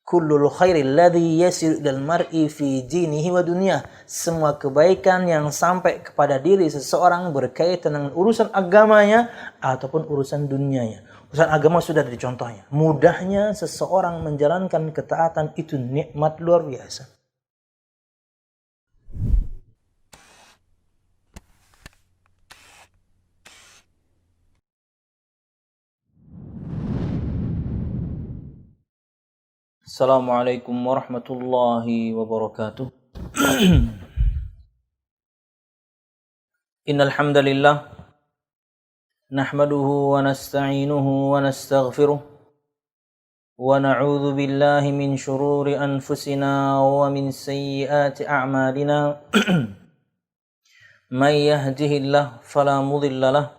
kullul khairil ladzi yasiru ilal mar'i fi dinihi wa dunyah. Semua kebaikan yang sampai kepada diri seseorang berkaitan dengan urusan agamanya ataupun urusan dunianya. Urusan agama sudah ada contohnya. Mudahnya seseorang menjalankan ketaatan itu nikmat luar biasa. Assalamualaikum warahmatullahi wabarakatuh. Innal hamdalillah nahmaduhu wa nasta'inuhu wa nastaghfiruh wa na'udzu billahi min shururi anfusina wa min sayyiati a'malina. May yahdihillahu fala mudilla lahu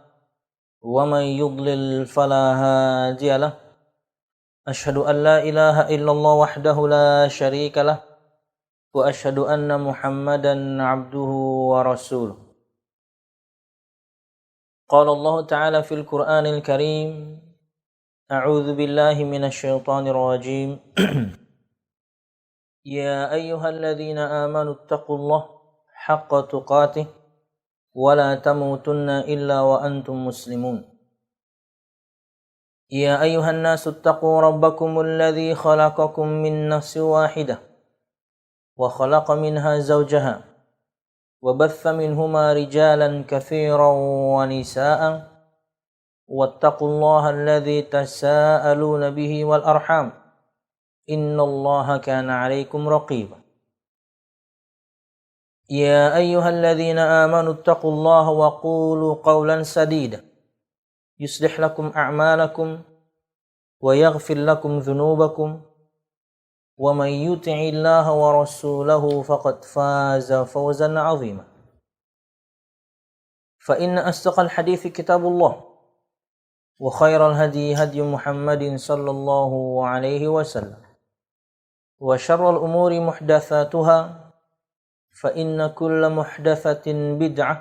wa may yudlil fala hadiya lahu. Asyhadu an la ilaha illallah wahdahu la syarika lah wa asyhadu anna Muhammadan abduhu wa rasuluh. Qala Allah Ta'ala fil Qur'anil Karim, a'udzu billahi minasy syaithanir rajim. Ya ayyuhalladzina amanu taqullaha haqqa tuqatih wa la tamutunna illa wa antum muslimun. يا أيها الناس اتقوا ربكم الذي خلقكم من نفس واحدة وخلق منها زوجها وبث منهما رجالا كثيرا ونساء واتقوا الله الذي تساءلون به والأرحام إن الله كان عليكم رقيبا. يا أيها الذين آمنوا اتقوا الله وقولوا قولا سديدا يصلح لكم أعمالكم ويغفر لكم ذنوبكم ومن يطع الله ورسوله فقد فاز فوزا عظيما. فإن أصدق الحديث كتاب الله وخير الهدي هدي محمد صلى الله عليه وسلم وشر الأمور محدثاتها فإن كل محدثة بدعة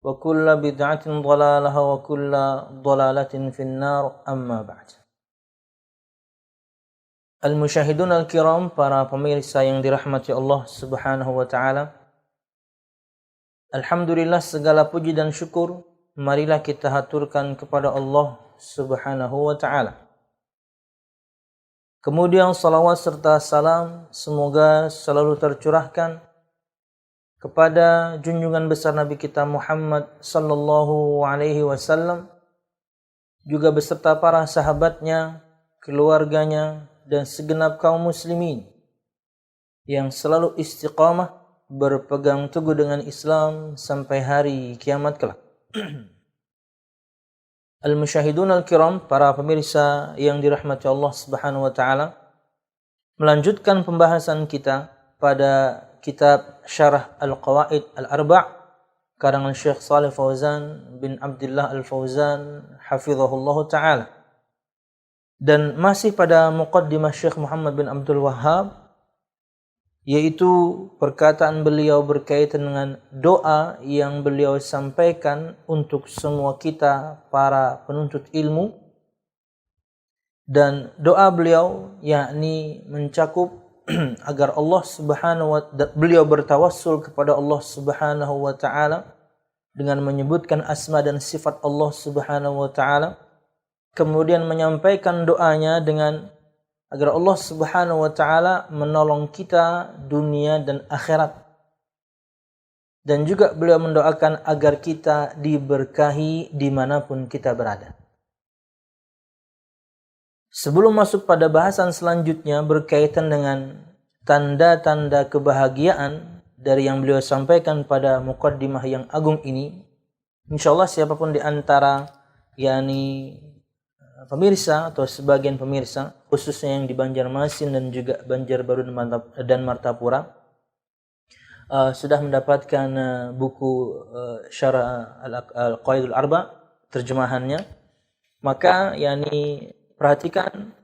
وكل بدعة ضلالة وكل ضلالة في النار أما بعد. Al-musyahidun al-kiram, para pemirsa yang dirahmati Allah Subhanahu wa taala. Alhamdulillah, segala puji dan syukur marilah kita haturkan kepada Allah Subhanahu wa taala. Kemudian salawat serta salam semoga selalu tercurahkan kepada junjungan besar Nabi kita Muhammad sallallahu alaihi wasallam, juga beserta para sahabatnya, keluarganya, dan segenap kaum muslimin yang selalu istiqamah berpegang teguh dengan Islam sampai hari kiamat kelak. Al-musyahidun al-kiram, para pemirsa yang dirahmati Allah Subhanahu wa taala, melanjutkan pembahasan kita pada kitab Syarah Al-Qawaid Al-Arba' karangan Syekh Shalih Fauzan bin Abdullah Al-Fauzan hafizahullah ta'ala. Dan masih pada muqaddimah Syekh Muhammad bin Abdul Wahhab, yaitu perkataan beliau berkaitan dengan doa yang beliau sampaikan untuk semua kita para penuntut ilmu. Dan doa beliau yakni mencakup agar Allah Subhanahu wa ta'ala, beliau bertawassul kepada Allah Subhanahu wa ta'ala dengan menyebutkan asma dan sifat Allah Subhanahu wa ta'ala, kemudian menyampaikan doanya dengan agar Allah Subhanahu wa ta'ala menolong kita dunia dan akhirat, dan juga beliau mendoakan agar kita diberkahi dimanapun kita berada. Sebelum masuk pada bahasan selanjutnya berkaitan dengan tanda-tanda kebahagiaan dari yang beliau sampaikan pada muqaddimah yang agung ini, insyaallah siapapun di antara yakni pemirsa atau sebagian pemirsa, khususnya yang di Banjarmasin dan juga Banjarbaru dan Martapura, sudah mendapatkan buku Syarah Al-Qawaidul Arba' terjemahannya, maka yakni perhatikan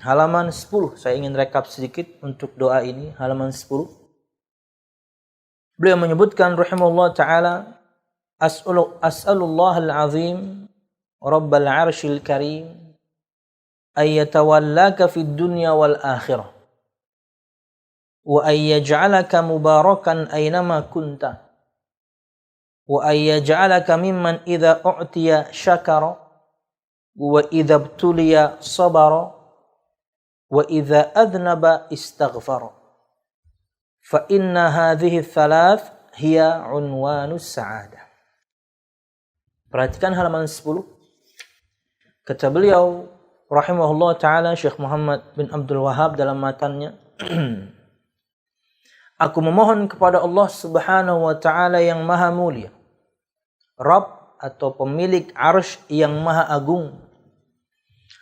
halaman 10. Saya ingin rekap sedikit untuk doa ini, halaman 10. Beliau menyebutkan rahimahullah ta'ala, as'alullah al-azim rabbal arshil karim ayyatawallaka fid dunya wal akhirah wa ayyaj'alaka mubarakan aynama kunta wa ayyaj'alaka mimman idza u'tiya syakara wa idza ibtuliya sabara wa idza adnaba istaghfara fa inna hadhihi thalath hiya unwanus sa'adah. Perhatikan halaman 10. Kata beliau rahimahullah ta'ala, Syekh Muhammad bin Abdul Wahhab dalam matannya, aku memohon kepada Allah subhanahu wa ta'ala yang maha mulia, Rabb atau pemilik arsy yang maha agung,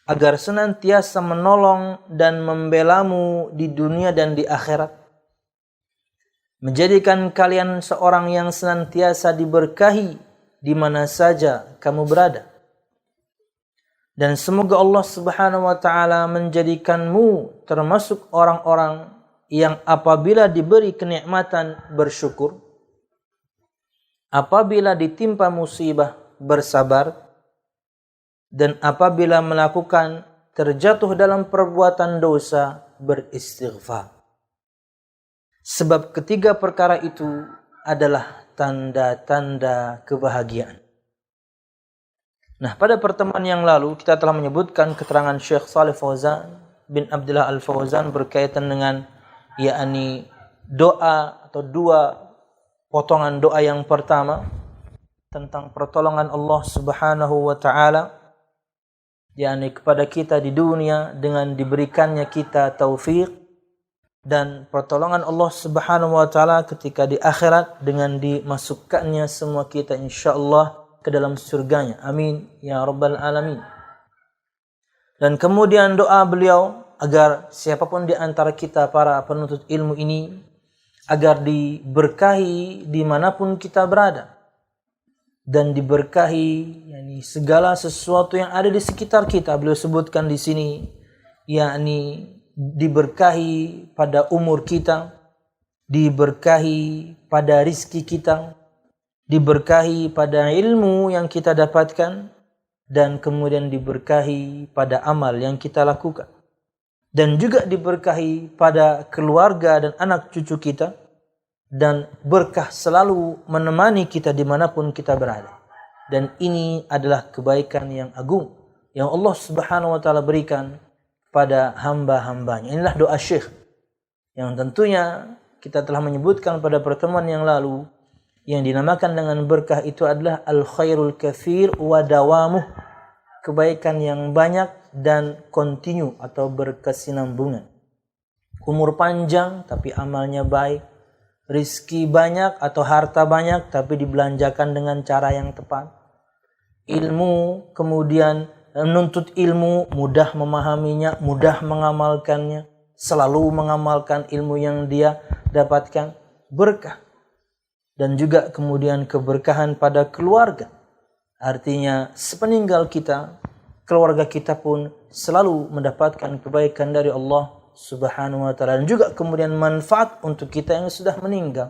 agar senantiasa menolong dan membelamu di dunia dan di akhirat, menjadikan kalian seorang yang senantiasa diberkahi di mana saja kamu berada. Dan semoga Allah subhanahu wa ta'ala menjadikanmu termasuk orang-orang yang apabila diberi kenikmatan bersyukur, apabila ditimpa musibah bersabar, dan apabila melakukan terjatuh dalam perbuatan dosa beristighfar. Sebab ketiga perkara itu adalah tanda-tanda kebahagiaan. Nah, pada pertemuan yang lalu kita telah menyebutkan keterangan Syekh Shalih Fauzan bin Abdullah Al-Fauzan berkaitan dengan yakni doa atau dua potongan doa. Yang pertama tentang pertolongan Allah Subhanahu wa taala yakni kepada kita di dunia dengan diberikannya kita taufik, dan pertolongan Allah Subhanahu wa taala ketika di akhirat dengan dimasukkannya semua kita insyaallah ke dalam surganya. Amin ya rabbal alamin. Dan kemudian doa beliau agar siapapun di antara kita para penuntut ilmu ini agar diberkahi dimanapun kita berada, dan diberkahi yakni segala sesuatu yang ada di sekitar kita. Beliau sebutkan di sini yakni diberkahi pada umur kita, diberkahi pada rizki kita, diberkahi pada ilmu yang kita dapatkan, dan kemudian diberkahi pada amal yang kita lakukan, dan juga diberkahi pada keluarga dan anak cucu kita, dan berkah selalu menemani kita dimanapun kita berada. Dan ini adalah kebaikan yang agung yang Allah Subhanahu wa ta'ala berikan pada hamba-hambanya. Inilah doa Syekh yang tentunya kita telah menyebutkan pada pertemuan yang lalu, yang dinamakan dengan berkah itu adalah al-khairul katsir wa dawamuh, kebaikan yang banyak dan kontinu atau berkesinambungan. Umur panjang tapi amalnya baik, rizki banyak atau harta banyak tapi dibelanjakan dengan cara yang tepat, ilmu kemudian menuntut ilmu, mudah memahaminya, mudah mengamalkannya, selalu mengamalkan ilmu yang dia dapatkan, berkah. Dan juga kemudian keberkahan pada keluarga. Artinya sepeninggal kita, keluarga kita pun selalu mendapatkan kebaikan dari Allah Subhanahu wa ta'ala. Dan juga kemudian manfaat untuk kita yang sudah meninggal.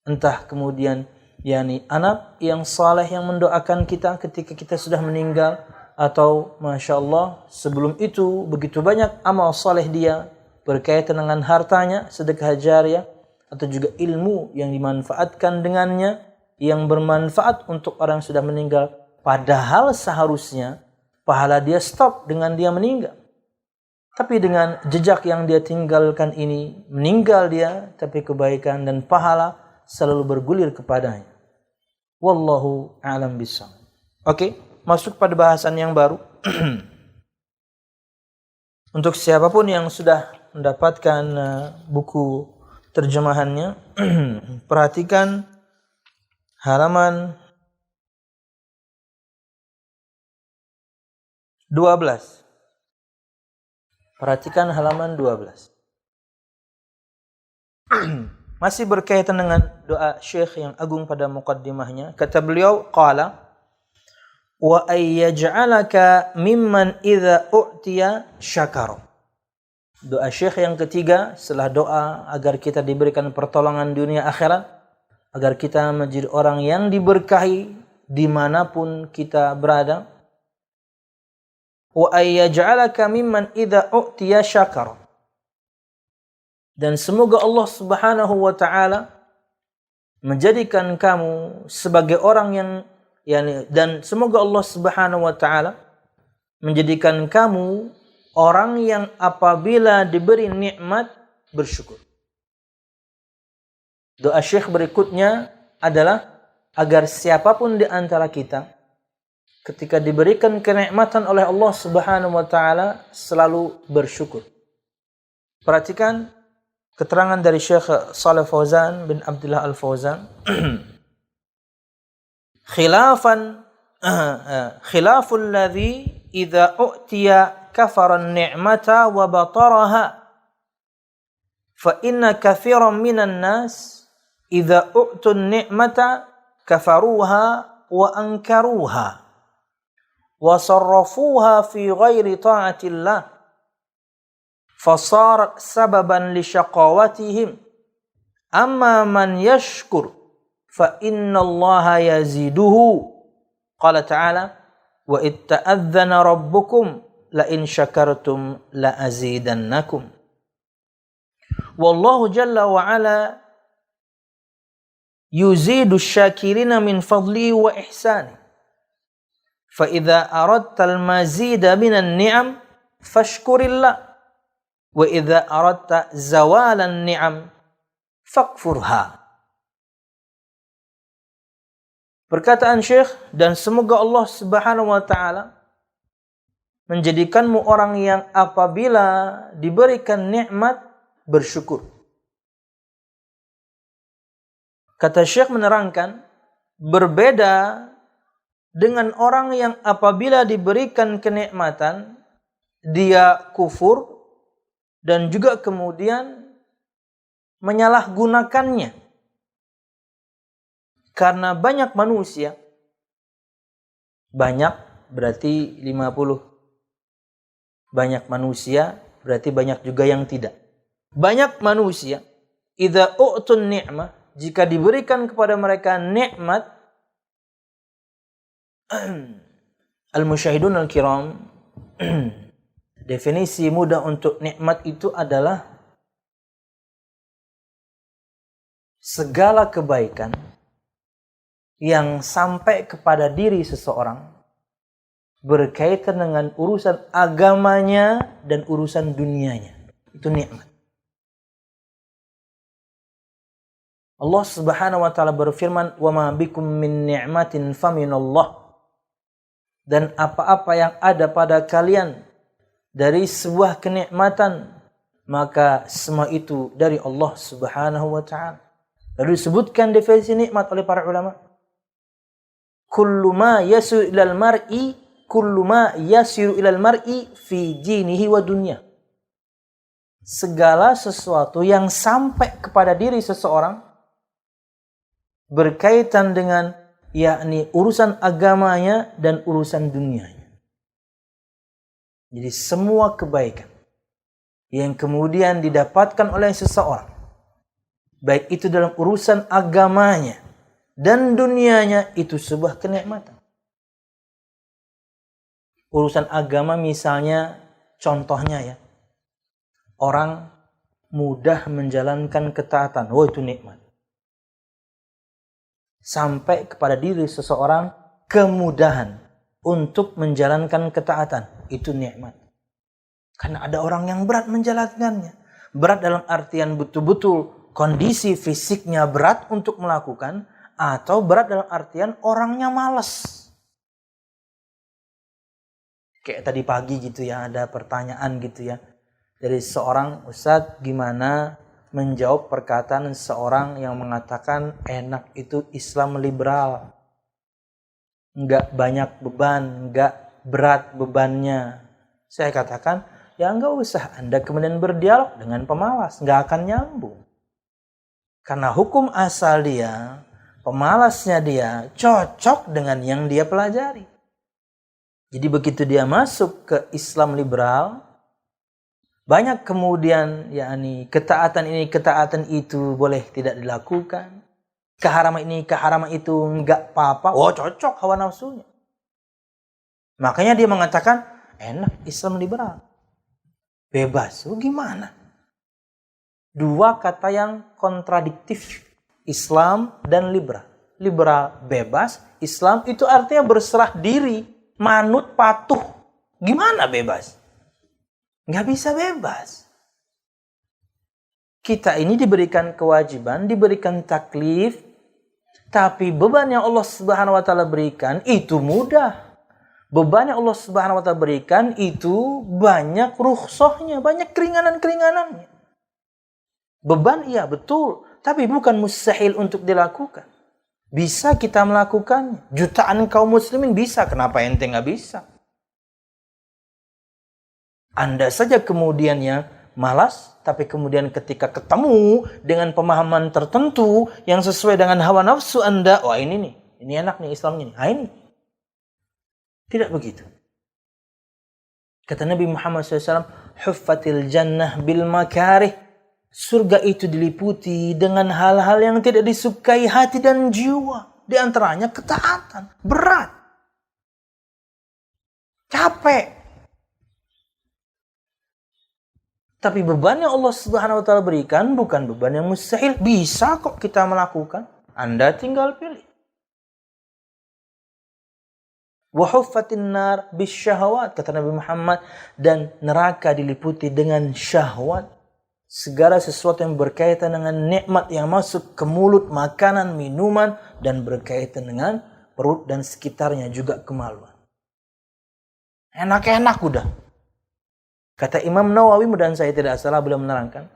Entah kemudian yakni anak yang saleh yang mendoakan kita ketika kita sudah meninggal, atau Masya Allah sebelum itu begitu banyak amal saleh dia berkaitan dengan hartanya, sedekah jariah, atau juga ilmu yang dimanfaatkan dengannya yang bermanfaat untuk orang yang sudah meninggal, padahal seharusnya pahala dia stop dengan dia meninggal. Tapi dengan jejak yang dia tinggalkan ini, meninggal dia tapi kebaikan dan pahala selalu bergulir kepadanya. Wallahu a'lam bishawab. Oke, masuk pada bahasan yang baru. Untuk siapapun yang sudah mendapatkan buku terjemahannya, perhatikan halaman 12. Perhatikan halaman 12. Masih berkaitan dengan doa Syekh yang agung pada muqaddimahnya. Kata beliau, qala wa ayyaj'alaka mimman idza u'tiya syakara. Doa Syekh yang ketiga setelah doa agar kita diberikan pertolongan dunia akhirat, agar kita menjadi orang yang diberkahi dimanapun kita berada, wa ayyaj'alaka mimman idza u'tiya syakara. Dan semoga Allah Subhanahu wa taala menjadikan kamu sebagai orang yang dan semoga Allah Subhanahu wa taala menjadikan kamu orang yang apabila diberi nikmat bersyukur. Doa Syekh berikutnya adalah agar siapapun di antara kita ketika diberikan kenikmatan oleh Allah Subhanahu wa taala selalu bersyukur. Perhatikan keterangan dari Syekh Shalih Fauzan bin Abdullah Al-Fauzan. Khilaful ladzi idza u'tiya kafara an-ni'mata wa bataraha. Fa inna katsiran minan nas idza u'tu an-ni'mata kafaruha wa ankaruha wa sarrafuha fi ghairi ta'atillah. فصارت سببا لشقاوتهم أما من يشكر فإن الله يزيده قال تعالى وإذ تأذن ربكم لئن شكرتم لأزيدنكم والله جل وعلا يزيد الشاكرين من فضله وإحسانه فإذا أردت المزيد من النعم فاشكر الله wa idza aradta zawalan ni'am fakfurha. Perkataan Syekh, dan semoga Allah Subhanahu wa taala menjadikanmu orang yang apabila diberikan nikmat bersyukur. Kata Syekh menerangkan, berbeda dengan orang yang apabila diberikan kenikmatan dia kufur dan juga kemudian menyalahgunakannya. Karena banyak manusia, banyak berarti 50. Banyak manusia berarti banyak juga yang tidak. Banyak manusia, idza u'tun ni'mah, jika diberikan kepada mereka nikmat, al-musyahidun al-kiram, definisi mudah untuk nikmat itu adalah segala kebaikan yang sampai kepada diri seseorang berkaitan dengan urusan agamanya dan urusan dunianya. Itu nikmat. Allah Subhanahu wa taala berfirman, "Wa ma bikum min ni'matin faminallah." Dan apa-apa yang ada pada kalian dari sebuah kenikmatan, maka semua itu dari Allah Subhanahu wa taala. Lalu disebutkan definisi nikmat oleh para ulama. Kullu ma yasiru ilal mar'i fi dinihi wa dunya. Segala sesuatu yang sampai kepada diri seseorang berkaitan dengan yakni urusan agamanya dan urusan dunianya. Jadi semua kebaikan yang kemudian didapatkan oleh seseorang, baik itu dalam urusan agamanya dan dunianya, itu sebuah kenikmatan. Urusan agama misalnya, contohnya ya, orang mudah menjalankan ketaatan, itu nikmat. Sampai kepada diri seseorang kemudahan untuk menjalankan ketaatan, itu nikmat. Karena ada orang yang berat menjalankannya. Berat dalam artian betul-betul kondisi fisiknya berat untuk melakukan, atau berat dalam artian orangnya malas. Kayak tadi pagi gitu ya, ada pertanyaan gitu ya dari seorang Ustadz, gimana menjawab perkataan seorang yang mengatakan enak itu Islam liberal. Enggak banyak beban, enggak berat bebannya. Saya katakan, ya enggak usah Anda kemudian berdialog dengan pemalas, enggak akan nyambung. Karena hukum asal dia, pemalasnya dia cocok dengan yang dia pelajari. Jadi begitu dia masuk ke Islam liberal, banyak kemudian yakni ketaatan ini, ketaatan itu boleh tidak dilakukan. Keharaman ini, keharaman itu enggak apa-apa. Cocok hawa nafsunya. Makanya dia mengatakan, enak, Islam liberal. Bebas, gimana? Dua kata yang kontradiktif, Islam dan liberal. Liberal bebas, Islam itu artinya berserah diri, manut, patuh. Gimana bebas? Nggak bisa bebas. Kita ini diberikan kewajiban, diberikan taklif, tapi beban yang Allah Subhanahu wa taala berikan itu mudah. Beban yang Allah Subhanahu wa taala berikan itu banyak rukhsahnya, banyak keringanan-keringanannya. Beban iya betul, tapi bukan mustahil untuk dilakukan. Bisa kita melakukannya. Jutaan kaum muslimin bisa, kenapa ente nggak bisa? Anda saja kemudiannya malas, tapi kemudian ketika ketemu dengan pemahaman tertentu yang sesuai dengan hawa nafsu Anda, wah ini nih, ini enak nih Islam ini. Ini. Tidak begitu. Kata Nabi Muhammad SAW, huffatil jannah bil makarih. Surga itu diliputi dengan hal-hal yang tidak disukai hati dan jiwa. Di antaranya ketaatan. Berat. Capek. Tapi beban yang Allah Subhanahu wa taala berikan bukan beban yang mustahil. Bisa kok kita melakukan. Anda tinggal pilih. Wa huffatin nar bisyahawat, kata Nabi Muhammad, dan neraka diliputi dengan syahwat. Segala sesuatu yang berkaitan dengan nikmat yang masuk ke mulut, makanan, minuman, dan berkaitan dengan perut dan sekitarnya juga kemaluan. Enak-enak udah. Kata Imam Nawawi, mudah saya tidak salah beliau menerangkan.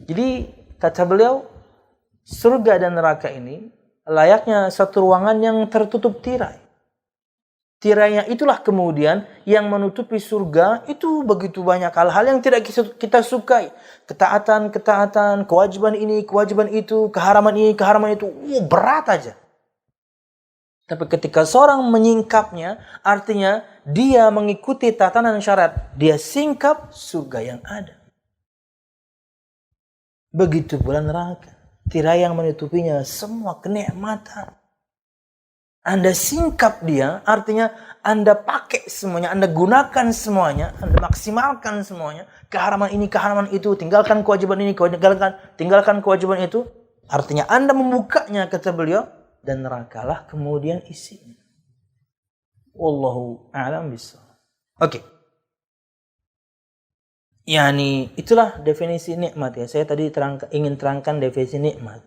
Jadi kata beliau, surga dan neraka ini layaknya satu ruangan yang tertutup tirai. Tirainya itulah kemudian yang menutupi surga itu begitu banyak hal-hal yang tidak kita sukai. Ketaatan, kewajiban ini, kewajiban itu, keharaman ini, keharaman itu. Berat aja. Tapi ketika seorang menyingkapnya, artinya dia mengikuti tatanan syariat. Dia singkap surga yang ada. Begitu pula neraka. Tirai yang menutupinya semua kenikmatan. Anda singkap dia, artinya Anda pakai semuanya, Anda gunakan semuanya, Anda maksimalkan semuanya. Keharaman ini, keharaman itu, tinggalkan kewajiban ini, tinggalkan kewajiban itu. Artinya Anda membukanya, kata beliau, dan nerakalah kemudian isinya. Wallahu a'lam bishawab. Oke. Yani itulah definisi nikmat ya. Saya tadi ingin terangkan definisi nikmat.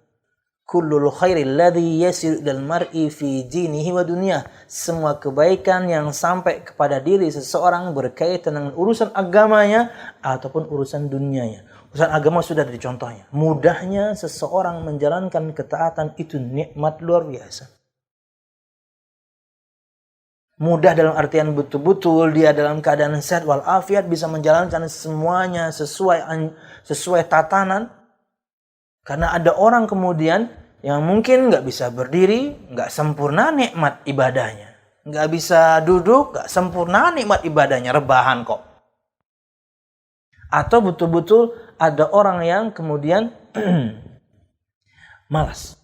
Kullul khairil ladzi yasiru ilal mar'i fi dinihi wa dunyah. Semua kebaikan yang sampai kepada diri seseorang berkaitan dengan urusan agamanya ataupun urusan dunianya. Urusan agama sudah ada contohnya. Mudahnya seseorang menjalankan ketaatan itu nikmat luar biasa. Mudah dalam artian betul-betul dia dalam keadaan sehat walafiat bisa menjalankan semuanya sesuai tatanan. Karena ada orang kemudian yang mungkin nggak bisa berdiri, nggak sempurna nikmat ibadahnya. Nggak bisa duduk, nggak sempurna nikmat ibadahnya, rebahan kok. Atau betul-betul ada orang yang kemudian malas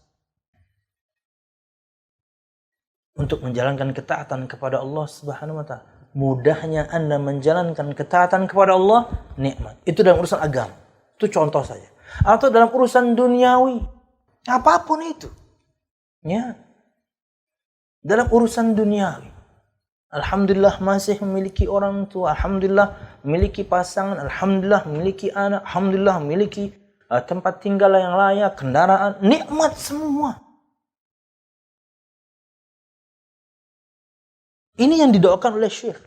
untuk menjalankan ketaatan kepada Allah Subhanahu wa taala. Mudahnya Anda menjalankan ketaatan kepada Allah, nikmat. Itu dalam urusan agama. Itu contoh saja. Atau dalam urusan duniawi, apapun itu, ya, dalam urusan duniawi, alhamdulillah masih memiliki orang tua, alhamdulillah memiliki pasangan, alhamdulillah memiliki anak, alhamdulillah memiliki tempat tinggal yang layak, kendaraan, nikmat semua. Ini yang didoakan oleh Syekh,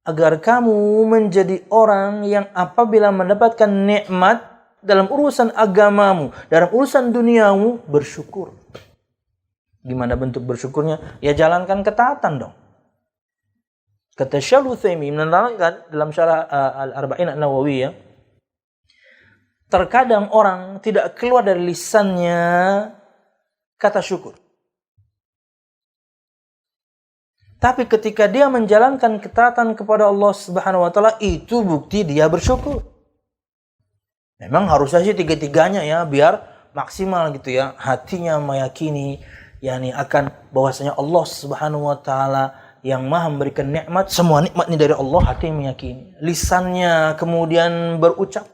agar kamu menjadi orang yang apabila mendapatkan nikmat dalam urusan agamamu, dalam urusan duniamu, bersyukur. Gimana bentuk bersyukurnya? Ya jalankan ketaatan dong. Kata Syekh Utsaimin menerangkan dalam syarah Al-Arba'in An-Nawawiyah, terkadang orang tidak keluar dari lisannya kata syukur. Tapi ketika dia menjalankan ketaatan kepada Allah Subhanahu wa taala, itu bukti dia bersyukur. Memang harusnya sih tiga-tiganya ya, biar maksimal gitu ya. Hatinya meyakini yakni akan bahwasanya Allah Subhanahu wa taala yang maha memberikan nikmat, semua nikmat ini dari Allah, hati meyakini. Lisannya kemudian berucap,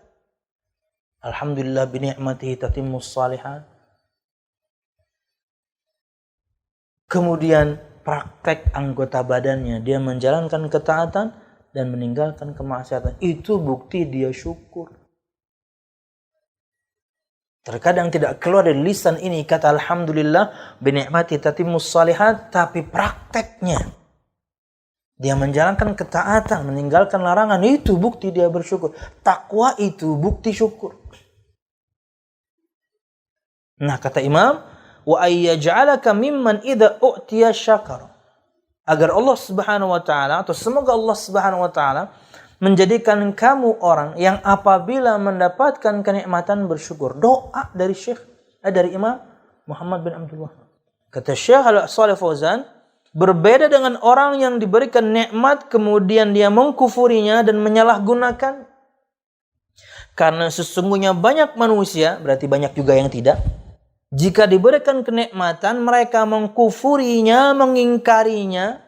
alhamdulillah bi ni'matihi tatimmus shalihat. Kemudian praktek anggota badannya, dia menjalankan ketaatan dan meninggalkan kemaksiatan. Itu bukti dia syukur. Terkadang tidak keluar dari lisan ini kata alhamdulillah bi ni'matihi tatimmus shalihat, tapi prakteknya dia menjalankan ketaatan, meninggalkan larangan, itu bukti dia bersyukur. Takwa itu bukti syukur. Nah, kata Imam, wa ayyaj'alaka mimman idza u'tiya syakar. Agar Allah Subhanahu wa taala, atau semoga Allah Subhanahu wa taala menjadikan kamu orang yang apabila mendapatkan kenikmatan bersyukur. Doa dari dari Imam Muhammad bin Abdul Wahhab. Kata Syekh Shalih Fauzan, berbeda dengan orang yang diberikan nikmat kemudian dia mengkufurinya dan menyalahgunakan. Karena sesungguhnya banyak manusia, berarti banyak juga yang tidak. Jika diberikan kenikmatan, mereka mengkufurinya, mengingkarinya,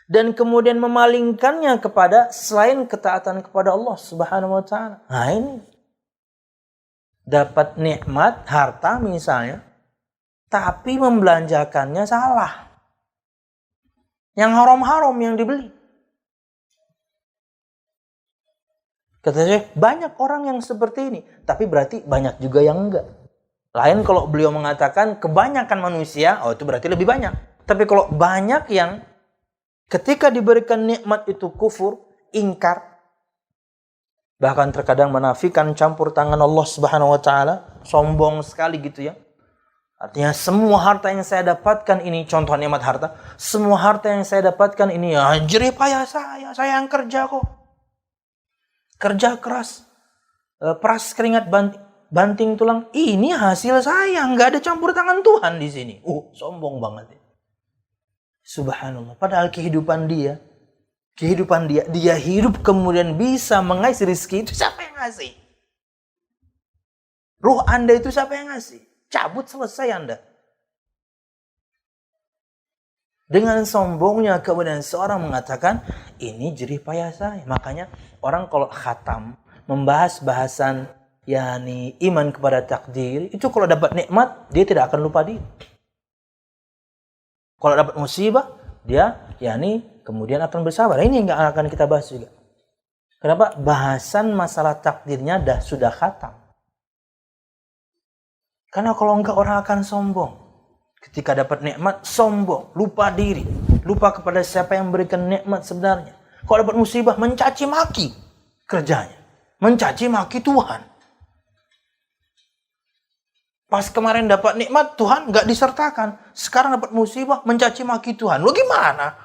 dan kemudian memalingkannya kepada selain ketaatan kepada Allah Subhanahu wa taala. Nah, ini dapat nikmat harta misalnya, tapi membelanjakannya salah. Yang haram-haram yang dibeli. Kata saya, banyak orang yang seperti ini. Tapi berarti banyak juga yang enggak. Lain kalau beliau mengatakan kebanyakan manusia, oh itu berarti lebih banyak. Tapi kalau banyak yang ketika diberikan nikmat itu kufur, ingkar, bahkan terkadang menafikan campur tangan Allah Subhanahu wa taala, sombong sekali gitu ya. Artinya semua harta yang saya dapatkan ini, contoh nikmat harta, semua harta yang saya dapatkan ini ya jerih payah saya yang kerja kok. Kerja keras, peras keringat banting tulang, ini hasil saya, nggak ada campur tangan Tuhan di sini. Sombong banget. Subhanallah, padahal kehidupan dia hidup kemudian bisa mengais rezeki, itu siapa yang ngasih? Ruh Anda itu siapa yang ngasih? Cabut, selesai Anda. Dengan sombongnya kemudian seorang mengatakan, ini jerih payah saya. Makanya orang kalau khatam membahas bahasan yakni iman kepada takdir, itu kalau dapat nikmat dia tidak akan lupa diri. Kalau dapat musibah dia yakni kemudian akan bersabar. Ini yang akan kita bahas juga. Kenapa? Bahasan masalah takdirnya sudah khatam. Karena kalau enggak orang akan sombong. Ketika dapat nikmat, sombong, lupa diri, lupa kepada siapa yang memberikan nikmat sebenarnya. Kalau dapat musibah, mencaci maki kerjanya, mencaci maki Tuhan. Pas kemarin dapat nikmat, Tuhan enggak disertakan. Sekarang dapat musibah, mencaci maki Tuhan. Lo gimana?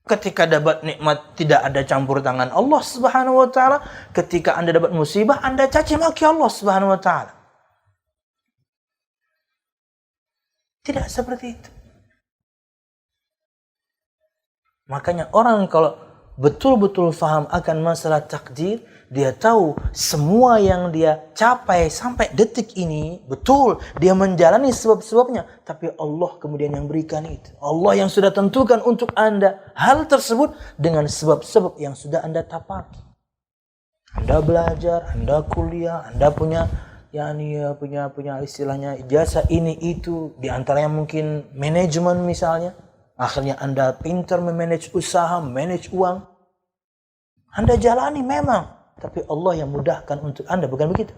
Ketika dapat nikmat tidak ada campur tangan Allah Subhanahu wa taala, ketika Anda dapat musibah Anda caci maki Allah Subhanahu wa taala. Tidak seperti itu. Makanya orang kalau betul-betul faham akan masalah takdir, dia tahu semua yang dia capai sampai detik ini, betul, dia menjalani sebab-sebabnya. Tapi Allah kemudian yang berikan itu. Allah yang sudah tentukan untuk Anda hal tersebut dengan sebab-sebab yang sudah Anda tapaki. Anda belajar, Anda kuliah, Anda punya istilahnya ijazah ini itu. Di antaranya mungkin manajemen misalnya. Akhirnya Anda pintar memanage usaha, manage uang. Anda jalani memang. Tapi Allah yang mudahkan untuk Anda, bukan begitu?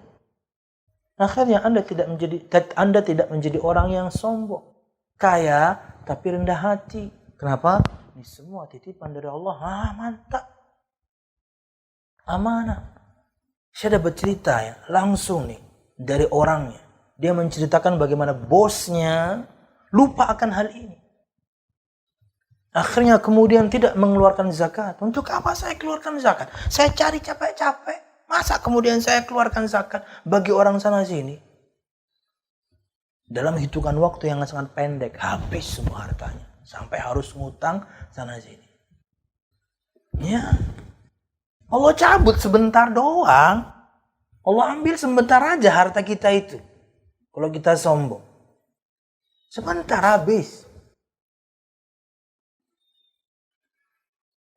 Akhirnya Anda tidak menjadi orang yang sombong. Kaya, tapi rendah hati. Kenapa? Ini semua titipan dari Allah. Mantap. Amanah. Saya dapat cerita ya, langsung nih, dari orangnya. Dia menceritakan bagaimana bosnya lupa akan hal ini. Akhirnya kemudian tidak mengeluarkan zakat. Untuk apa saya keluarkan zakat? Saya cari capek-capek. Masa kemudian saya keluarkan zakat bagi orang sana sini? Dalam hitungan waktu yang sangat pendek, habis semua hartanya. Sampai harus ngutang sana sini. Ya. Allah cabut sebentar doang. Allah ambil sebentar aja harta kita itu. Kalau kita sombong. Sebentar habis.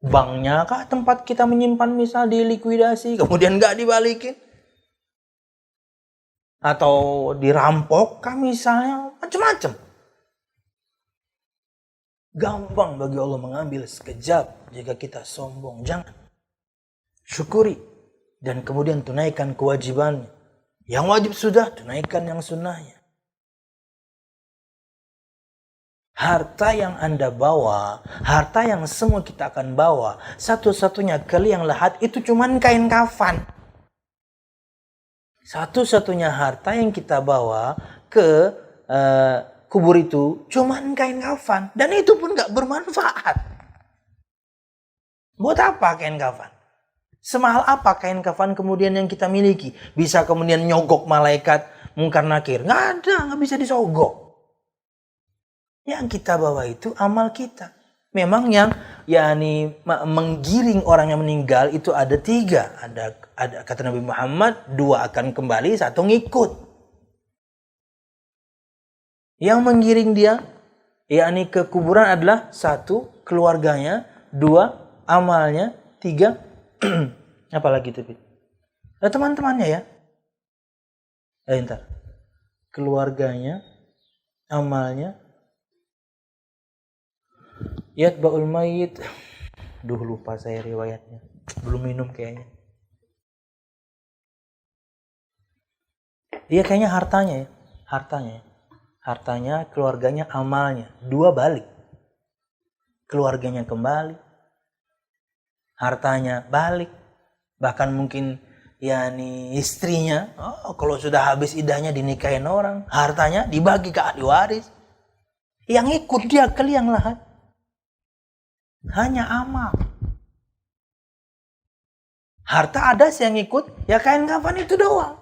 Banknya kah tempat kita menyimpan misal dilikuidasi, kemudian nggak dibalikin? Atau dirampok kah misalnya? Macam-macam. Gampang bagi Allah mengambil sekejap jika kita sombong. Jangan. Syukuri. Dan kemudian tunaikan kewajibannya. Yang wajib sudah, tunaikan yang sunnahnya. Harta yang Anda bawa, harta yang semua kita akan bawa, satu-satunya kali yang lahat itu cuman kain kafan. Satu-satunya harta yang kita bawa ke kubur itu cuman kain kafan. Dan itu pun gak bermanfaat. Buat apa kain kafan? Semahal apa kain kafan kemudian yang kita miliki? Bisa kemudian nyogok malaikat mungkar nakir? Gak ada, gak bisa disogok. Yang kita bawa itu amal kita. Memang yang menggiring orang yang meninggal itu ada 3. Ada kata Nabi Muhammad, 2 akan kembali, 1 ngikut. Yang menggiring dia ke kuburan adalah 1 keluarganya, 2 amalnya, 3 apalagi itu? Teman-temannya ya. Entar. Keluarganya, amalnya, yatba'ul mayyit. Lupa saya riwayatnya. Belum minum kayaknya. Iya kayaknya hartanya ya. Hartanya, keluarganya, amalnya. 2 balik. Keluarganya kembali. Hartanya balik. Bahkan mungkin istrinya, kalau sudah habis idahnya dinikahin orang, hartanya dibagi ke ahli waris. Yang ikut dia ke liang lahat hanya amal. Harta ada sih yang ikut, ya kain kafan itu doang.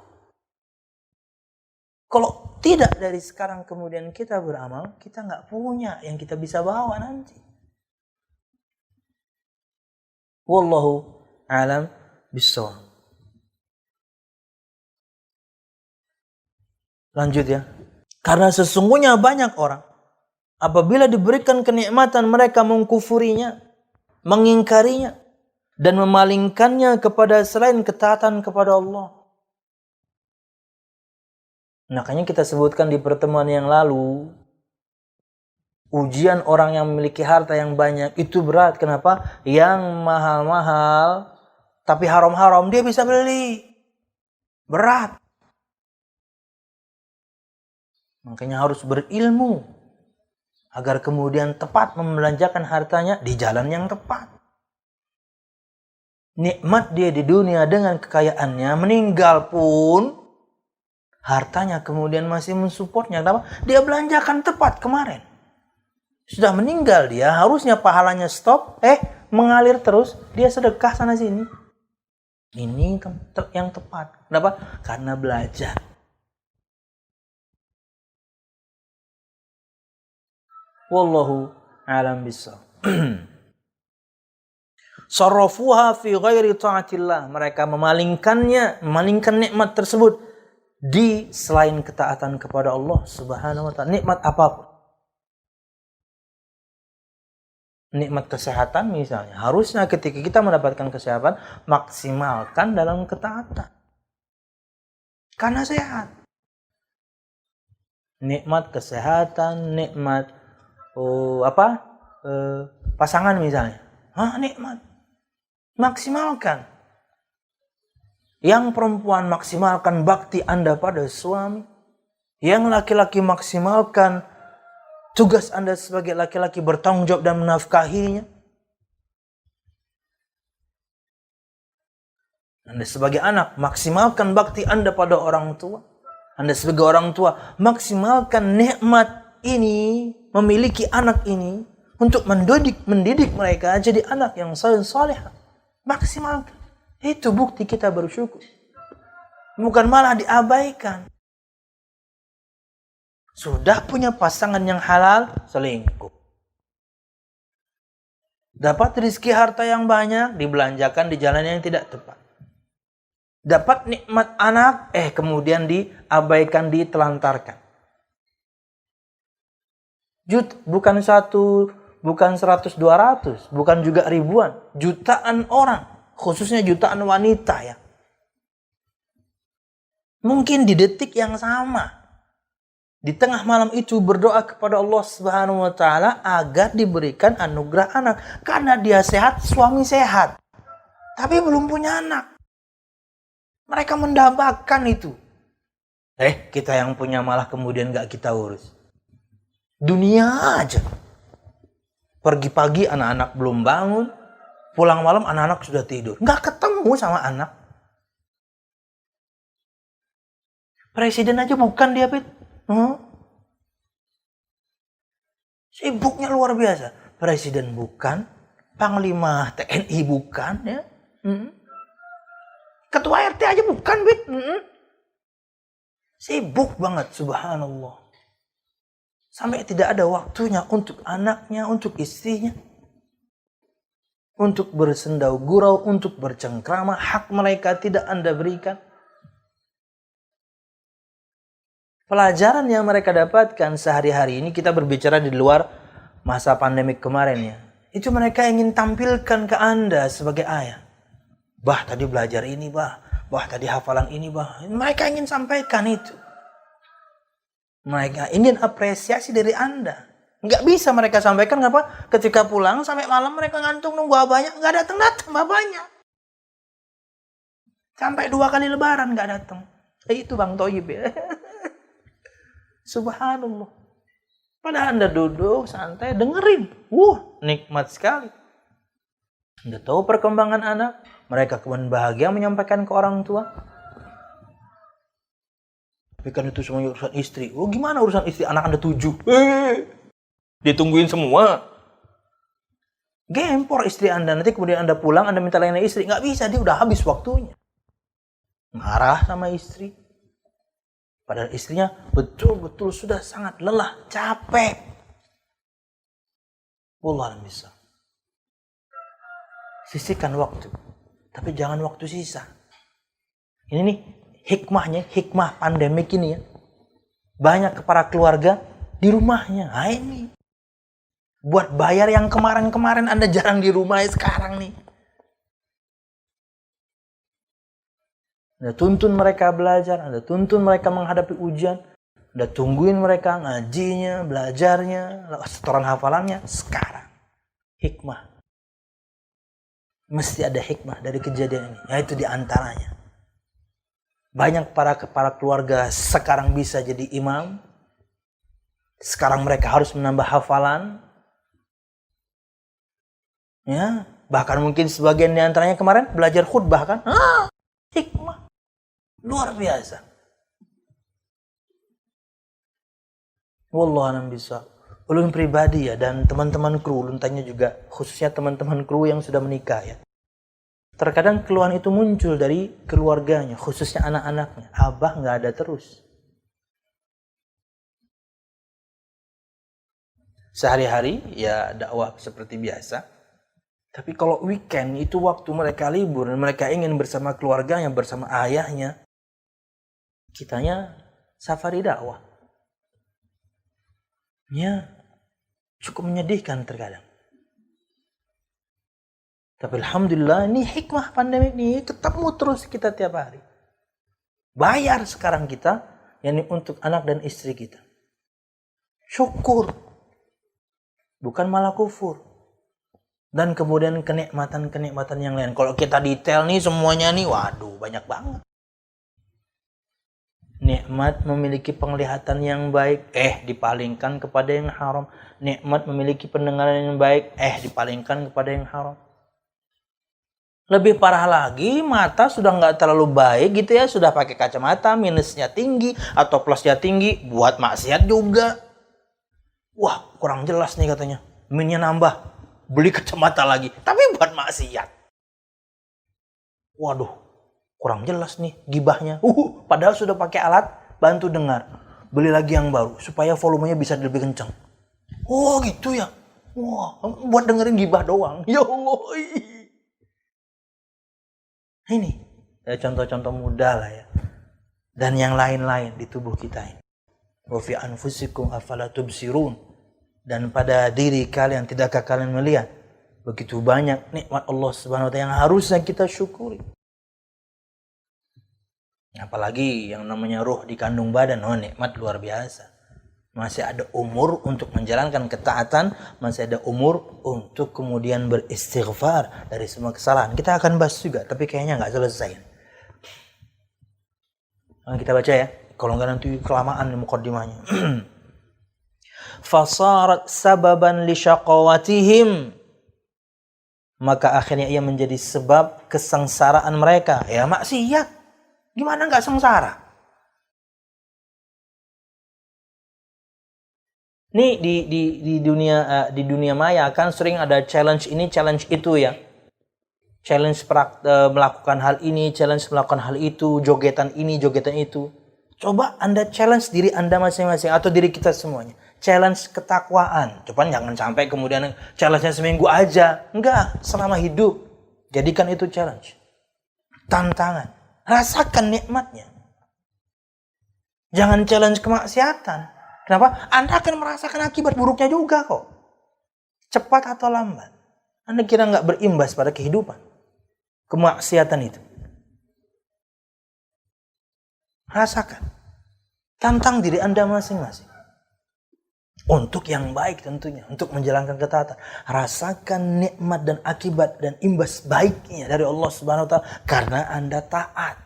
Kalau tidak dari sekarang kemudian kita beramal, kita nggak punya yang kita bisa bawa nanti. Wallahu alam bissawab. Lanjut ya. Karena sesungguhnya banyak orang apabila diberikan kenikmatan mereka mengkufurinya, mengingkarinya, dan memalingkannya kepada selain ketaatan kepada Allah. Makanya kita sebutkan di pertemuan yang lalu, ujian orang yang memiliki harta yang banyak itu berat. Kenapa? Yang mahal-mahal tapi haram-haram dia bisa beli. Berat. Makanya harus berilmu agar kemudian tepat membelanjakan hartanya di jalan yang tepat. Nikmat dia di dunia dengan kekayaannya, meninggal pun hartanya kemudian masih mensupportnya. Kenapa? Dia belanjakan tepat kemarin. Sudah meninggal dia, harusnya pahalanya stop, mengalir terus, dia sedekah sana sini. Ini yang tepat. Kenapa? Karena belajar. Wallahu a'lam bishawab. Sarrafuha fi ghairi ta'atillah. Mereka memalingkan nikmat tersebut di selain ketaatan kepada Allah Subhanahu wa taala. Nikmat apapun. Nikmat kesehatan misalnya. Harusnya ketika kita mendapatkan kesehatan, maksimalkan dalam ketaatan. Karena sehat. Nikmat kesehatan, nikmat pasangan misalnya. Nikmat. Maksimalkan. Yang perempuan maksimalkan bakti Anda pada suami. Yang laki-laki maksimalkan tugas Anda sebagai laki-laki bertanggung jawab dan menafkahinya. Anda sebagai anak maksimalkan bakti Anda pada orang tua. Anda sebagai orang tua maksimalkan nikmat ini, memiliki anak ini untuk mendidik mereka jadi anak yang saleh. Maksimalkan. Itu bukti kita bersyukur. Bukan malah diabaikan. Sudah punya pasangan yang halal, selingkuh. Dapat rezeki harta yang banyak, dibelanjakan di jalan yang tidak tepat. Dapat nikmat anak, kemudian diabaikan, ditelantarkan. Bukan satu bukan 100, 200, bukan juga ribuan, jutaan orang, khususnya jutaan wanita ya. Mungkin di detik yang sama, di tengah malam itu berdoa kepada Allah Subhanahu wa taala agar diberikan anugerah anak. Karena dia sehat, suami sehat, tapi belum punya anak. Mereka mendambakan itu. Kita yang punya malah kemudian gak kita urus. Dunia aja. Pergi pagi anak-anak belum bangun, pulang malam anak-anak sudah tidur. Gak ketemu sama anak. Presiden aja bukan dia, Pit. Sibuknya luar biasa. Presiden bukan, Panglima TNI bukan, ya. Ketua RT aja bukan, Pit. Sibuk banget, subhanallah. Sampai tidak ada waktunya untuk anaknya, untuk istrinya. Untuk bersendau gurau, untuk bercengkrama. Hak mereka tidak Anda berikan. Pelajaran yang mereka dapatkan sehari-hari ini, kita berbicara di luar masa pandemik kemarin ya. Itu mereka ingin tampilkan ke Anda sebagai ayah. Bah, tadi belajar ini, bah. Bah, tadi hafalan ini, bah. Mereka ingin sampaikan itu. Mereka ingin apresiasi dari Anda. Nggak bisa mereka sampaikan, kenapa? Ketika pulang sampai malam mereka ngantuk nunggu abahnya. Nggak datang-datang abahnya. Sampai 2 kali lebaran nggak datang. Itu Bang Toyib ya. Subhanallah. Padahal Anda duduk santai dengerin. Nikmat sekali. Anda tahu perkembangan anak. Mereka kemudian bahagia menyampaikan ke orang tua. Tapi kan itu semuanya urusan istri. Gimana urusan istri? Anak Anda 7. Ditungguin semua. Gempor istri Anda. Nanti kemudian Anda pulang, Anda minta layanan istri. Nggak bisa, dia udah habis waktunya. Marah sama istri. Padahal istrinya betul-betul sudah sangat lelah, capek. Wallah bisa. Sisihkan waktu. Tapi jangan waktu sisa. Ini nih hikmahnya, hikmah pandemik ini ya. Banyak para keluarga di rumahnya. Ini. Buat bayar yang kemarin-kemarin Anda jarang di rumah sekarang nih. Anda tuntun mereka belajar, Anda tuntun mereka menghadapi ujian, Anda tungguin mereka ngajinya, belajarnya, setoran hafalannya. Sekarang, hikmah. Mesti ada hikmah dari kejadian ini, yaitu diantaranya. Banyak para keluarga sekarang bisa jadi imam, sekarang mereka harus menambah hafalan. Ya, bahkan mungkin sebagian diantaranya kemarin belajar khutbah kan? Hikmah. Luar biasa. Wallahualam bisa. Ulun pribadi ya, dan teman-teman kru, ulun tanya juga, khususnya teman-teman kru yang sudah menikah ya. Terkadang keluhan itu muncul dari keluarganya, khususnya anak-anaknya. Abah nggak ada terus. Sehari-hari ya dakwah seperti biasa. Tapi kalau weekend itu waktu mereka libur dan mereka ingin bersama keluarganya, bersama ayahnya. Kitanya safari dakwah. Ya, cukup menyedihkan terkadang. Tapi alhamdulillah ini hikmah pandemi ini ketemu terus kita tiap hari. Bayar sekarang kita, yakni untuk anak dan istri kita. Syukur. Bukan malah kufur. Dan kemudian kenikmatan-kenikmatan yang lain. Kalau kita detail nih semuanya nih, waduh banyak banget. Nikmat memiliki penglihatan yang baik, dipalingkan kepada yang haram. Nikmat memiliki pendengaran yang baik, dipalingkan kepada yang haram. Lebih parah lagi, mata sudah nggak terlalu baik gitu ya, sudah pakai kacamata, minusnya tinggi atau plusnya tinggi, buat maksiat juga. Wah, kurang jelas nih katanya. Minnya nambah, beli kacamata lagi, tapi buat maksiat. Waduh. Kurang jelas nih gibahnya. Padahal sudah pakai alat bantu dengar. Beli lagi yang baru supaya volumenya bisa lebih kencang. Oh gitu ya. Wah, buat dengerin gibah doang. Ya Allah. Ini ya contoh-contoh mudah lah ya. Dan yang lain-lain di tubuh kita ini. Wa fi anfusikum afala tubsirun. Dan pada diri kalian, tidakkah kalian melihat begitu banyak nikmat Allah Subhanahu wa taala yang harusnya kita syukuri? Apalagi yang namanya ruh di kandung badan, nikmat luar biasa. Masih ada umur untuk menjalankan ketaatan, masih ada umur untuk kemudian beristighfar dari semua kesalahan. Kita akan bahas juga, tapi kayaknya nggak selesai. Kita baca ya, kalau nggak nanti kelamaan mukaddimahnya. Fasarat sababan li syaqawatihim, maka akhirnya ia menjadi sebab kesengsaraan mereka. Ya maksiat, gimana nggak sengsara? Nih di dunia maya kan sering ada challenge ini, challenge itu ya. Challenge melakukan hal ini, challenge melakukan hal itu, jogetan ini, jogetan itu. Coba Anda challenge diri Anda masing-masing atau diri kita semuanya. Challenge ketakwaan. Coba jangan sampai kemudian challenge-nya seminggu aja. Enggak, selama hidup. Jadikan itu challenge. Tantangan. Rasakan nikmatnya. Jangan challenge kemaksiatan. Kenapa? Anda akan merasakan akibat buruknya juga kok. Cepat atau lambat. Anda kira nggak berimbas pada kehidupan. Kemaksiatan itu. Rasakan. Tantang diri Anda masing-masing. Untuk yang baik tentunya. Untuk menjalankan ketaatan. Rasakan nikmat dan akibat dan imbas baiknya dari Allah Subhanahu wa taala. Karena Anda taat.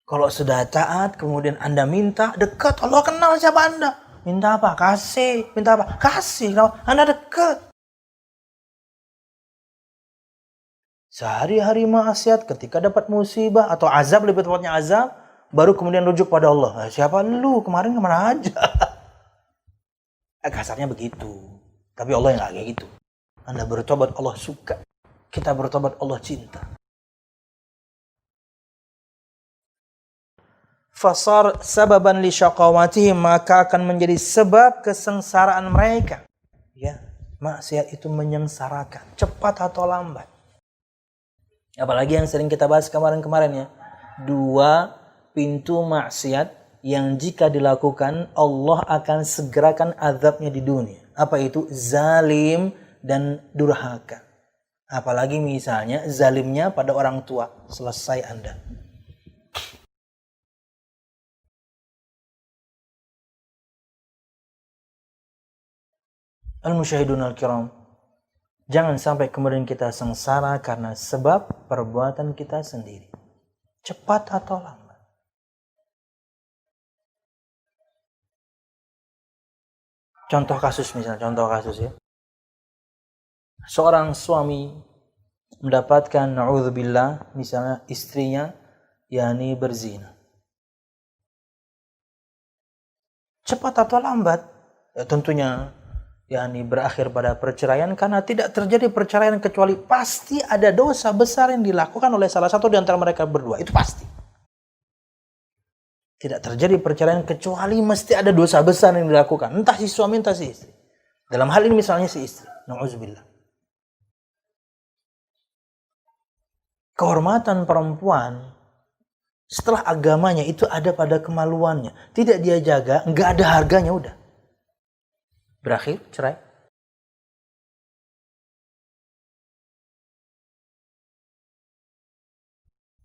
Kalau sudah taat, kemudian Anda minta, dekat. Allah kenal siapa Anda. Minta apa? Kasih. Minta apa? Kasih. Anda dekat. Sehari-hari maksiat, ketika dapat musibah atau azab, lebih tepatnya azab, baru kemudian rujuk pada Allah. Siapa lu? Kemarin kemana aja? Kasarnya begitu. Tapi Allah yang gak kayak gitu. Anda bertobat, Allah suka. Kita bertobat, Allah cinta. Fasar sababan li syaqawatihim, maka akan menjadi sebab kesengsaraan mereka. Ya, maksiat itu menyengsarakan, cepat atau lambat. Apalagi yang sering kita bahas kemarin-kemarin ya. 2 pintu maksiat yang jika dilakukan Allah akan segerakan azabnya di dunia. Apa itu? Zalim dan durhaka. Apalagi misalnya zalimnya pada orang tua. Selesai Anda. Al-musyahidun al-kiram, jangan sampai kemudian kita sengsara karena sebab perbuatan kita sendiri. Cepat atau lambat. Contoh kasus misalnya, ya. Seorang suami mendapatkan, na'udzubillah, misalnya istrinya yakni berzina. Cepat atau lambat, ya tentunya yakni berakhir pada perceraian, karena tidak terjadi perceraian kecuali pasti ada dosa besar yang dilakukan oleh salah satu di antara mereka berdua. Itu pasti. Tidak terjadi perceraian kecuali mesti ada dosa besar yang dilakukan. Entah si suami, entah si istri. Dalam hal ini misalnya si istri. Na'udzubillah. Kehormatan perempuan setelah agamanya itu ada pada kemaluannya. Tidak dia jaga, nggak ada harganya udah. Berakhir cerai.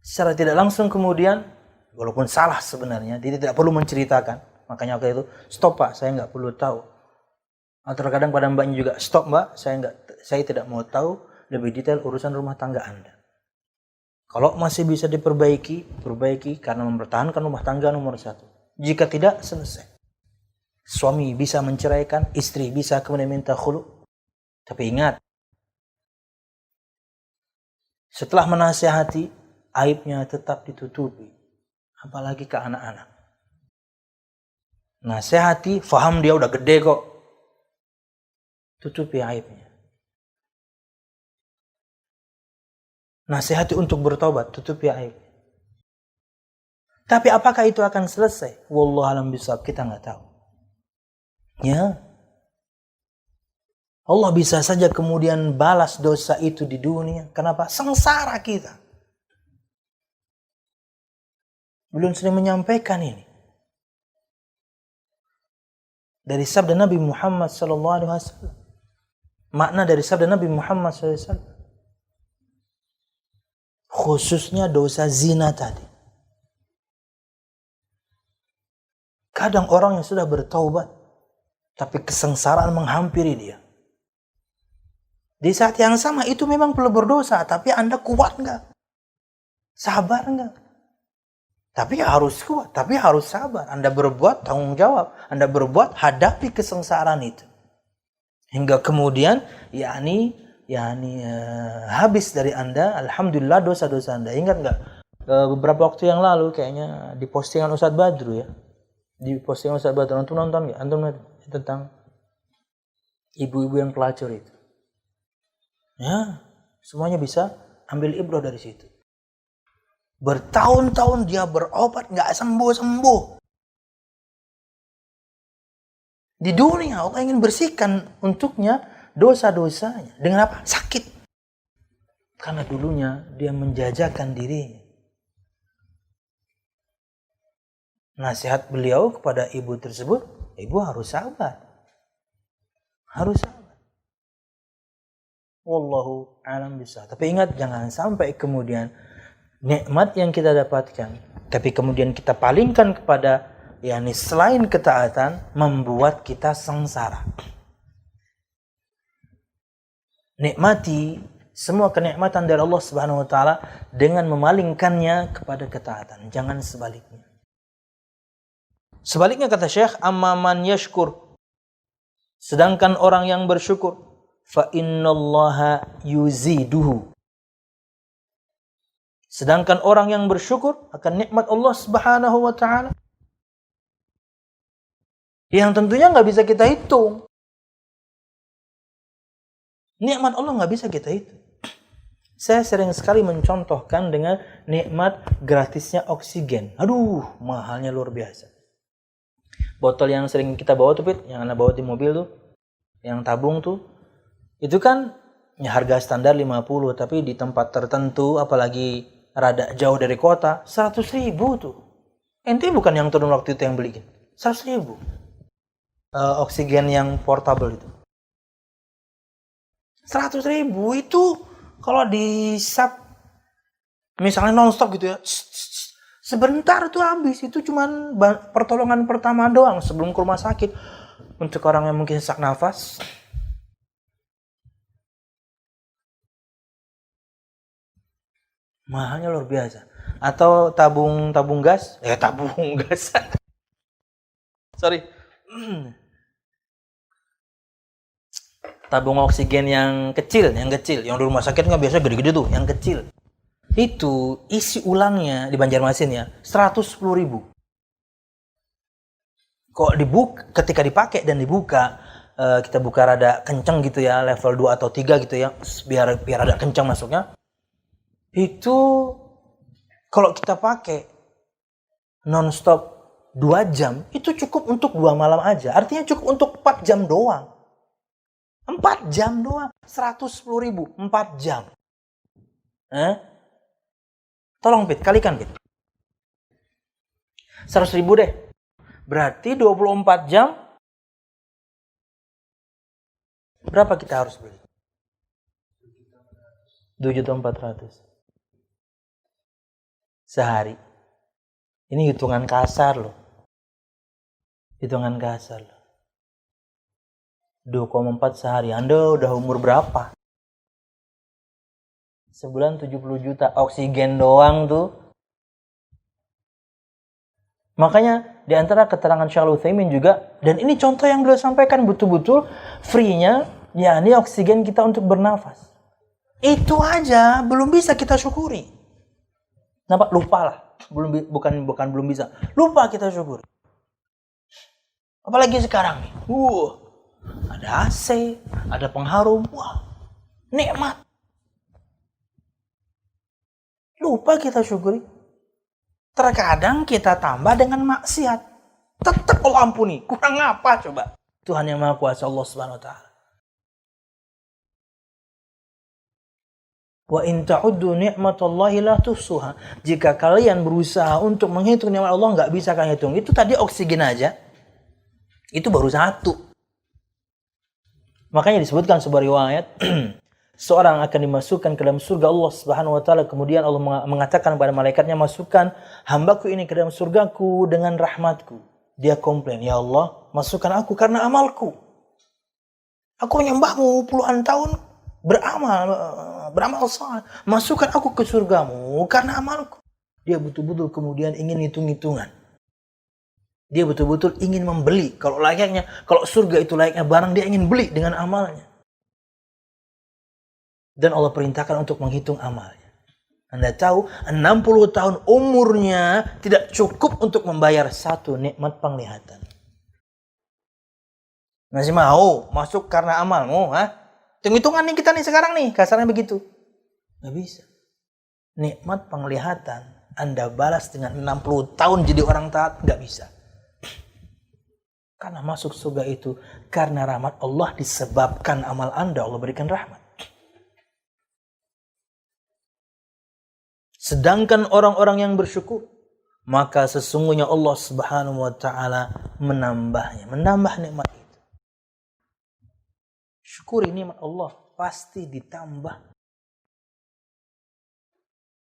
Secara tidak langsung kemudian, walaupun salah sebenarnya, dia tidak perlu menceritakan. Makanya waktu itu, stop Pak, saya nggak perlu tahu. Atau terkadang pada mbaknya juga, stop Mbak, saya tidak mau tahu lebih detail urusan rumah tangga Anda. Kalau masih bisa diperbaiki, perbaiki karena mempertahankan rumah tangga nomor 1. Jika tidak, selesai. Suami bisa menceraikan, istri bisa kemudian minta khulu. Tapi ingat, setelah menasihati, aibnya tetap ditutupi. Apalagi ke anak-anak. Nasihati, faham dia udah gede kok. Tutupi aibnya. Nasihati untuk bertobat, tutupi aibnya. Tapi apakah itu akan selesai? Wallahu a'lam bishawab, kita nggak tahu. Ya, Allah bisa saja kemudian balas dosa itu di dunia. Kenapa? Sengsara kita. Belum sering menyampaikan ini. dari sabda Nabi Muhammad SAW. Makna dari sabda Nabi Muhammad SAW. Khususnya dosa zina tadi. Kadang orang yang sudah bertaubat, tapi kesengsaraan menghampiri dia. Di saat yang sama itu memang perlu berdosa, tapi Anda kuat enggak? Sabar enggak? Tapi harus kuat, tapi harus sabar. Anda berbuat, tanggung jawab. Anda berbuat, hadapi kesengsaraan itu. Hingga kemudian, habis dari Anda, alhamdulillah dosa-dosa Anda. Ingat enggak? Beberapa waktu yang lalu, kayaknya di postingan Ustadz Badru ya. Di postingan Ustadz Badru, antum nonton enggak? Antum tentang ibu-ibu yang pelacur itu. Ya, semuanya bisa ambil ibrah dari situ. Bertahun-tahun dia berobat nggak sembuh-sembuh. Di dunia Allah ingin bersihkan untuknya dosa-dosanya. Dengan apa? Sakit. Karena dulunya dia menjajakan dirinya. Nasihat beliau kepada ibu tersebut, ibu harus sabar. Harus sabar. Wallahu a'lam bishawab. Tapi ingat, jangan sampai kemudian nikmat yang kita dapatkan, tapi kemudian kita palingkan kepada selain ketaatan, membuat kita sengsara. Nikmati semua kenikmatan dari Allah Subhanahu wa taala dengan memalingkannya kepada ketaatan, jangan sebaliknya. Sebaliknya kata Syekh, amma man yashkur, sedangkan orang yang bersyukur, fa innallaha yuziduhu. Sedangkan orang yang bersyukur akan nikmat Allah Subhanahu wa taala yang tentunya nggak bisa kita hitung. Nikmat Allah nggak bisa kita hitung. Saya sering sekali mencontohkan dengan nikmat gratisnya oksigen. Aduh, mahalnya luar biasa. Botol yang sering kita bawa tuh, Pit, yang Anda bawa di mobil tuh, yang tabung tuh, itu kan harga standar 50, tapi di tempat tertentu, apalagi rada jauh dari kota, 100.000 tuh. Ente bukan yang turun waktu itu yang beliin, 100.000. Oksigen yang portable itu. 100.000 itu kalau di sub, misalnya nonstop gitu ya, sebentar tuh habis. Itu cuman pertolongan pertama doang sebelum ke rumah sakit. Untuk orang yang mungkin sesak nafas, mahalnya luar biasa. Atau tabung gas, tabung gas. Sorry. Tabung oksigen yang kecil, yang di rumah sakit nggak biasa gede-gede tuh, yang kecil. Itu isi ulangnya di Banjarmasin ya, 110.000. Kok ketika dipakai dan dibuka, kita buka rada kenceng gitu ya, level 2 atau 3 gitu ya, biar rada kenceng masuknya. Itu kalau kita pakai non-stop 2 jam, itu cukup untuk 2 malam aja. Artinya cukup untuk 4 jam doang. 4 jam doang, 110.000, 4 jam. Tolong Pit, kalikan Pit. 100.000 deh. Berarti 24 jam. Berapa kita harus beli? 2.400.000 sehari. Ini hitungan kasar loh. Hitungan kasar loh. 2,4 sehari. Anda udah umur berapa? Sebulan 70 juta. Oksigen doang tuh. Makanya di antara keterangan Syekh Al-Utsaimin juga, dan ini contoh yang beliau sampaikan betul-betul free-nya, yakni oksigen kita untuk bernafas. Itu aja belum bisa kita syukuri. Nampak? Lupalah. Bukan belum bisa. Lupa kita syukuri. Apalagi sekarang nih. Ada AC, ada pengharum. Wah, nikmat. Lupa kita syukuri. Terkadang kita tambah dengan maksiat. Tetap Allah ampuni. Kurang apa coba? Tuhan yang Maha Kuasa, Allah Subhanahu wa taala. Wa in ta'uddu ni'matallahi la tuhsuha. Jika kalian berusaha untuk menghitung nikmat Allah, enggak bisa kalian hitung. Itu tadi oksigen aja. Itu baru satu. Makanya disebutkan sebuah riwayat, seorang akan dimasukkan ke dalam surga Allah Subhanahu wa taala, kemudian Allah mengatakan kepada malaikatnya, masukkan hambaku ini ke dalam surgaku dengan rahmatku. Dia komplain, ya Allah, masukkan aku karena amalku. Aku menyembahmu puluhan tahun, beramal saleh. Masukkan aku ke surgamu karena amalku. Dia betul-betul kemudian ingin hitung-hitungan. Dia betul-betul ingin membeli. Kalau surga itu layaknya barang, dia ingin beli dengan amalnya. Dan Allah perintahkan untuk menghitung amalnya. Anda tahu, 60 tahun umurnya tidak cukup untuk membayar satu nikmat penglihatan. Masih mau masuk karena amalmu? Hitung-hitungan nih kita nih sekarang nih, kasarnya begitu. Nggak bisa. Nikmat penglihatan Anda balas dengan 60 tahun jadi orang taat, nggak bisa. Karena masuk surga itu karena rahmat Allah, disebabkan amal Anda, Allah berikan rahmat. Sedangkan orang-orang yang bersyukur, maka sesungguhnya Allah Subhanahu wa taala menambah nikmat itu. Syukuri nikmat Allah, pasti ditambah.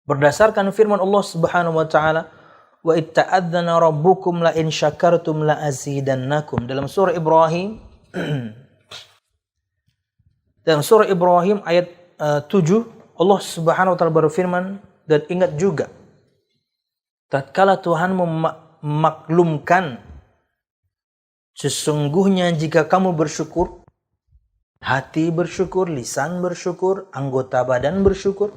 Berdasarkan firman Allah Subhanahu wa taala, wa itta'adzana rabbukum la in syakartum la azidannakum, dalam surah Ibrahim ayat 7, Allah Subhanahu wa taala berfirman, dan ingat juga tatkala Tuhan memaklumkan, sesungguhnya jika kamu bersyukur, hati bersyukur, lisan bersyukur, anggota badan bersyukur.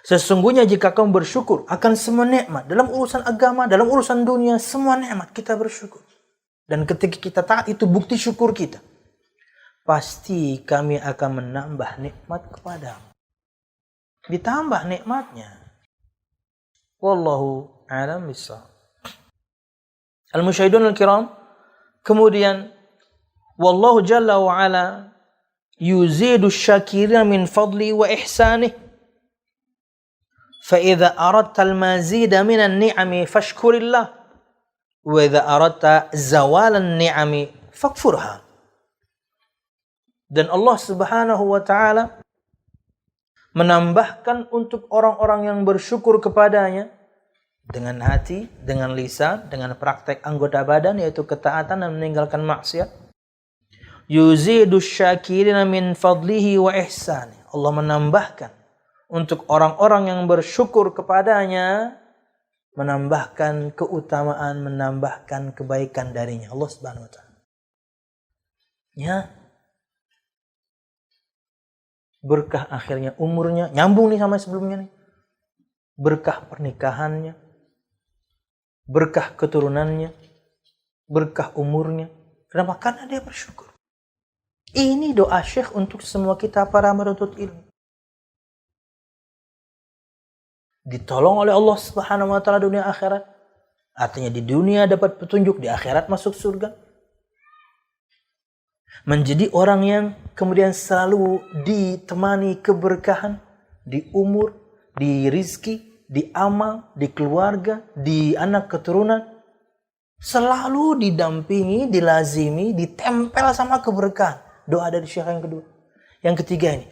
Sesungguhnya jika kamu bersyukur akan semua nikmat, dalam urusan agama, dalam urusan dunia, semua nikmat kita bersyukur. Dan ketika kita taat, itu bukti syukur kita. Pasti kami akan menambah nikmat kepadamu. Ditambah nikmatnya. Wallahu a'lam bishawab. Al-musyahidun al-kiram, kemudian wallahu jalla wa ala yuzidu syakirina min fadli wa ihsanih. فَإِذَا أَرَدْتَ الْمَزِيدَ مِنَ النِّعَمِ فَاشْكُرِ اللَّهِ وَإِذَا أَرَدْتَ زَوَالَ النِّعَمِ فَاكْفُرْهَا. Dan Allah Subhanahu wa taala menambahkan untuk orang-orang yang bersyukur kepadanya dengan hati, dengan lisan, dengan praktek anggota badan, yaitu ketaatan dan meninggalkan maksiat. Yuzidu syakirina min fadlihi wa ihsani. Allah menambahkan untuk orang-orang yang bersyukur kepadanya, menambahkan keutamaan, menambahkan kebaikan darinya. Allah Subhanahu wa taala. Ya. Berkah akhirnya umurnya, nyambung nih sama sebelumnya nih. Berkah pernikahannya, berkah keturunannya, berkah umurnya. Kenapa? Karena dia bersyukur. Ini doa Syekh untuk semua kita para penuntut ilmu. Ditolong oleh Allah Subhanahu wa taala dunia akhirat. Artinya di dunia dapat petunjuk, di akhirat masuk surga. Menjadi orang yang kemudian selalu ditemani keberkahan di umur, di rizki, di amal, di keluarga, di anak keturunan. Selalu didampingi, dilazimi, ditempel sama keberkahan. Doa dari Syekh yang kedua. Yang ketiga ini,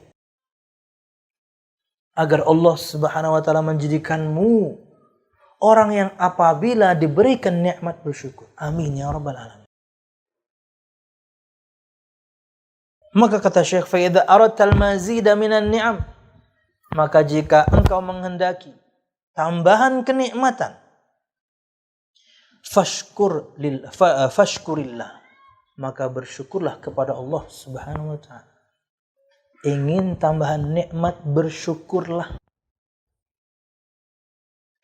agar Allah Subhanahu wa taala menjadikanmu orang yang apabila diberikan nikmat bersyukur. Amin ya rabbal alamin. Maka kata Syekh, fa idza aradta al-mazida minan ni'am, maka jika engkau menghendaki tambahan kenikmatan, fashkurillah, maka bersyukurlah kepada Allah Subhanahu wa taala. Ingin tambahan nikmat, bersyukurlah.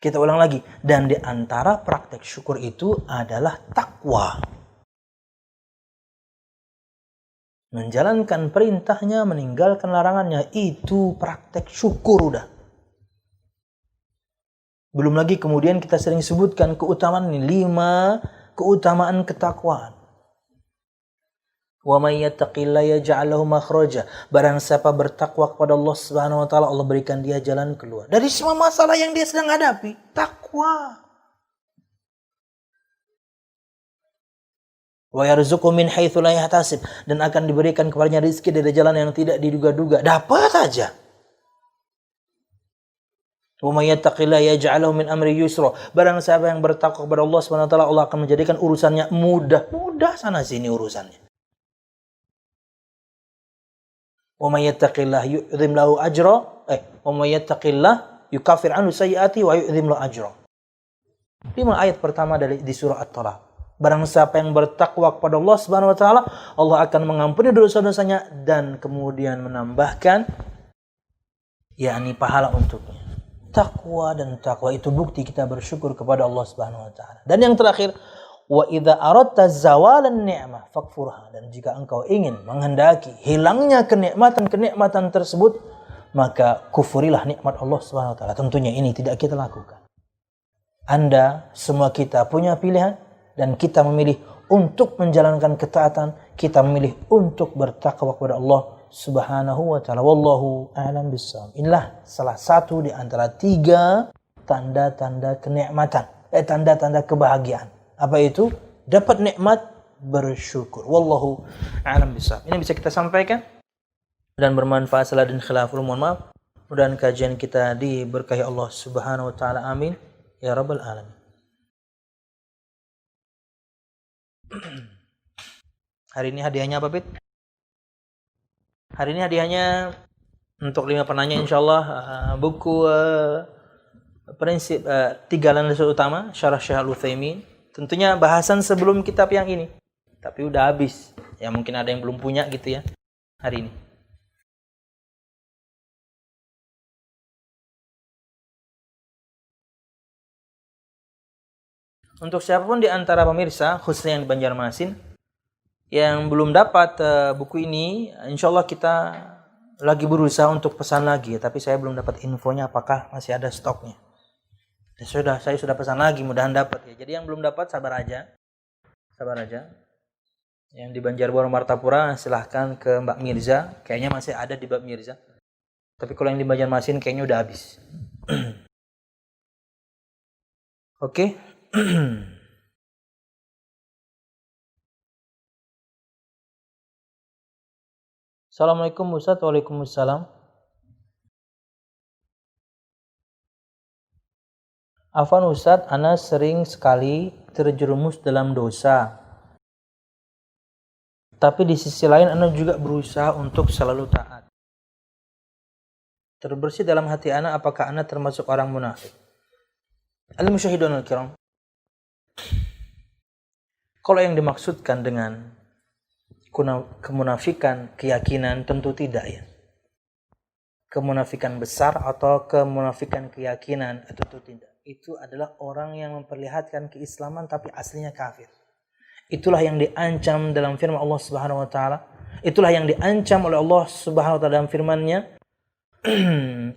Kita ulang lagi. Dan di antara praktek syukur itu adalah takwa. Menjalankan perintahnya, meninggalkan larangannya. Itu praktek syukur udah. Belum lagi kemudian kita sering sebutkan keutamaan ini. 5 keutamaan ketakwaan. Wa may yattaqillaha yaj'al lahu makhraja. Barang siapa bertakwa kepada Allah Subhanahu wa taala, Allah berikan dia jalan keluar dari semua masalah yang dia sedang hadapi. Takwa. Wa yarzuqhu min haitsu la yahtasib, dan akan diberikan kepadanya rezeki dari jalan yang tidak diduga-duga. Dapat aja. Wa may yattaqillaha yaj'al lahu min amri yusra. Barang siapa yang bertakwa kepada Allah Subhanahu wa taala, Allah akan menjadikan urusannya mudah. Mudah sana sini urusannya. Wa may yattaqillaha yu'dhim lahu ajra. Wa may yattaqillaha yukaffir anhu sayyi'ati wa yu'dhim lahu ajra. 5 ayat pertama di surah At-Talaq. Barang siapa yang bertakwa kepada Allah Subhanahu wa taala, Allah akan mengampuni dosa-dosanya dan kemudian menambahkan yakni pahala untuknya. Takwa, dan takwa itu bukti kita bersyukur kepada Allah Subhanahu wa taala. Dan yang terakhir, wa idza aradta zawalan ni'mah fakfurha, dan jika engkau ingin menghendaki hilangnya kenikmatan tersebut, maka kufurilah nikmat Allah Subhanahu wa taala. Tentunya ini tidak kita lakukan. Anda semua kita punya pilihan, dan kita memilih untuk menjalankan ketaatan, kita memilih untuk bertakwa kepada Allah Subhanahu wa ta'ala. Wallahu a'lam bissawab. Inilah salah satu di antara 3 tanda-tanda kenikmatan, tanda-tanda kebahagiaan. Apa itu? Dapat nikmat, bersyukur. Wallahu a'lam bissawab. Ini bisa kita sampaikan dan bermanfaat. Salah dan khilaful, mohon maaf. Mudah-mudahan kajian kita diberkahi Allah Subhanahu wa ta'ala. Amin ya rabbal alamin. Hari ini hadiahnya apa, Pit? Hari ini hadiahnya untuk 5 penanya insyaallah buku prinsip 3 landasan utama Syarah Syekh Al-Utsaimin. Tentunya bahasan sebelum kitab yang ini. Tapi udah habis. Ya mungkin ada yang belum punya gitu ya hari ini. Untuk siapapun di antara pemirsa, khususnya yang di Banjarmasin, yang belum dapat buku ini, insya Allah kita lagi berusaha untuk pesan lagi, tapi saya belum dapat infonya apakah masih ada stoknya. Saya sudah pesan lagi, mudahan dapat ya. Jadi yang belum dapat sabar aja. Yang di Banjarbaru Martapura silahkan ke Mbak Mirza, kayaknya masih ada di Mbak Mirza. Tapi kalau yang di Banjarmasin kayaknya udah habis. Oke. Assalamualaikum Ustaz. Waalaikumsalam. Afwan Ustaz, ana sering sekali terjerumus dalam dosa. Tapi di sisi lain ana juga berusaha untuk selalu taat. Terbersih dalam hati ana, apakah ana termasuk orang munafik? Al-musyahidun al-kiram. Kalau yang dimaksudkan dengan kemunafikan keyakinan, tentu tidak ya. Kemunafikan besar atau kemunafikan keyakinan, tentu tidak. Itu adalah orang yang memperlihatkan keislaman tapi aslinya kafir. Itulah yang diancam dalam firman Allah Subhanahu wa taala. Itulah yang diancam oleh Allah Subhanahu wa taala dalam firman-Nya,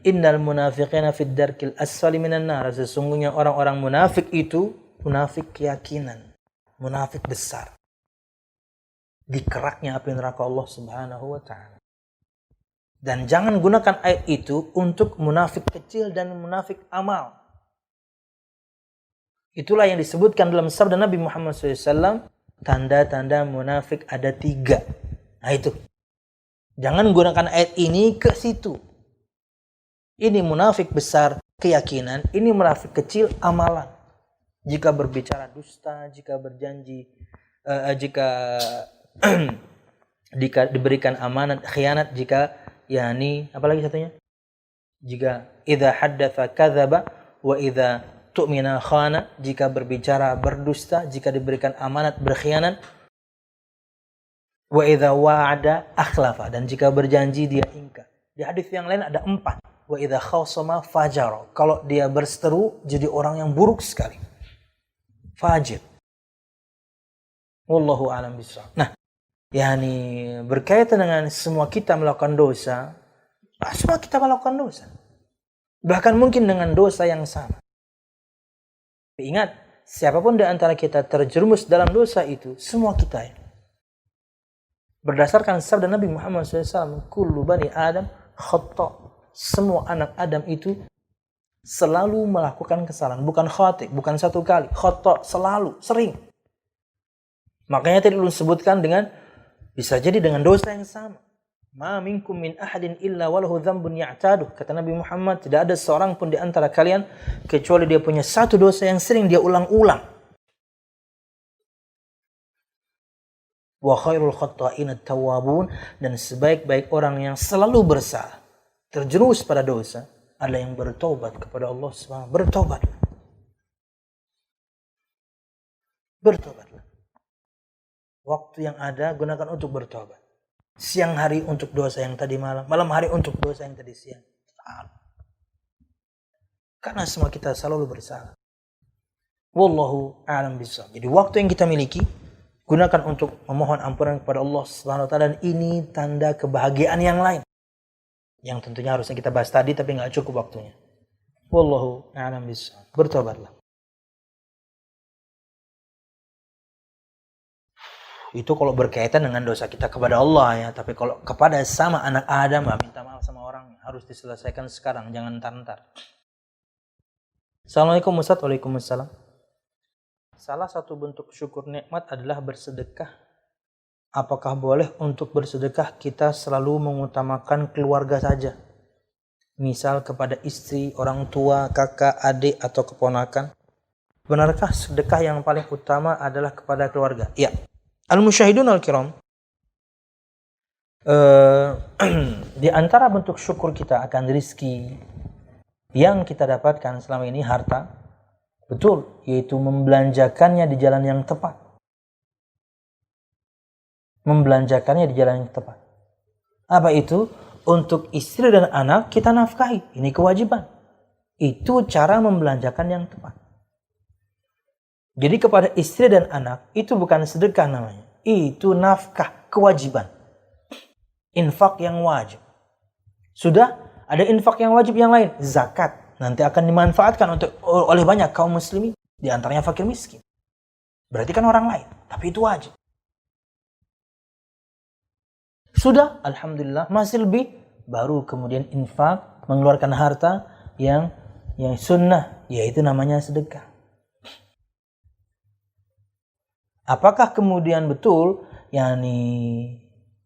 innal munafiqina fid darkil asfali minan nar. Sesungguhnya orang-orang munafik itu munafik keyakinan, munafik besar, di keraknya api neraka Allah Subhanahu wa taala. Dan jangan gunakan ayat itu untuk munafik kecil dan munafik amal. Itulah yang disebutkan dalam sabda Nabi Muhammad SAW, tanda-tanda munafik ada 3. Nah itu. Jangan gunakan ayat ini ke situ. Ini munafik besar keyakinan, ini munafik kecil amalan. Jika berbicara dusta, jika berjanji, jika diberikan amanat khianat, jika yakni apalagi satunya, jika idza haddatsa kadzaba wa idza tu'mina khana, jika berbicara berdusta, jika diberikan amanat berkhianat, wa idza wa'ada akhlafa, dan jika berjanji dia ingkar. Di hadis yang lain ada 4, wa idza khasama fajara, kalau dia berseteru jadi orang yang buruk sekali, fajir. Wallahu a'lam bishawab. Nah, yakni berkaitan dengan semua kita melakukan dosa, semua kita melakukan dosa. Bahkan mungkin dengan dosa yang sama. Ingat, siapapun di antara kita terjerumus dalam dosa itu, semua kita ya. Berdasarkan sabda Nabi Muhammad SAW, kullu bani Adam khata'. Semua anak Adam itu selalu melakukan kesalahan. Bukan khati', bukan satu kali. Khata', selalu, sering. Makanya tadi ulun sebutkan dengan bisa jadi dengan dosa yang sama. Ma minkum min ahadin illa walahu dzambun ya'taduh. Kata Nabi Muhammad, tidak ada seorang pun di antara kalian kecuali dia punya satu dosa yang sering dia ulang-ulang. Wa khairul khatta'in at-tawwabun, dan sebaik-baik orang yang selalu bersalah, terjerumus pada dosa, adalah yang bertobat kepada Allah Subhanahu. Bertobatlah. Waktu yang ada gunakan untuk bertobat. Siang hari untuk dosa yang tadi malam, malam hari untuk dosa yang tadi siang. Karena semua kita selalu bersalah. Wallahu a'lam bishawab. Jadi waktu yang kita miliki gunakan untuk memohon ampunan kepada Allah Subhanahu wa taala, dan ini tanda kebahagiaan yang lain yang tentunya harusnya kita bahas tadi tapi enggak cukup waktunya. Wallahu a'lam bishawab. Bertobatlah. Itu kalau berkaitan dengan dosa kita kepada Allah ya. Tapi kalau kepada sama anak Adam, minta maaf sama orang, harus diselesaikan sekarang, jangan ntar-ntar. Assalamualaikum Ustaz. Waalaikumsalam. Salah satu bentuk syukur nikmat adalah bersedekah. Apakah boleh untuk bersedekah kita selalu mengutamakan keluarga saja? Misal kepada istri, orang tua, kakak, adik, atau keponakan. Benarkah sedekah yang paling utama adalah kepada keluarga? Ya. Al-musyahidun al-kiram, di antara bentuk syukur kita akan rizki yang kita dapatkan selama ini, harta, betul, yaitu membelanjakannya di jalan yang tepat. Membelanjakannya di jalan yang tepat. Apa itu? Untuk istri dan anak kita nafkahi, ini kewajiban. Itu cara membelanjakan yang tepat. Jadi kepada istri dan anak itu bukan sedekah namanya. Itu nafkah, kewajiban. Infak yang wajib. Sudah ada infak yang wajib yang lain, zakat. Nanti akan dimanfaatkan oleh banyak kaum muslimin, di antaranya fakir miskin. Berarti kan orang lain, tapi itu wajib. Sudah, alhamdulillah, masih lebih, baru kemudian infak, mengeluarkan harta yang sunnah, yaitu namanya sedekah. Apakah kemudian betul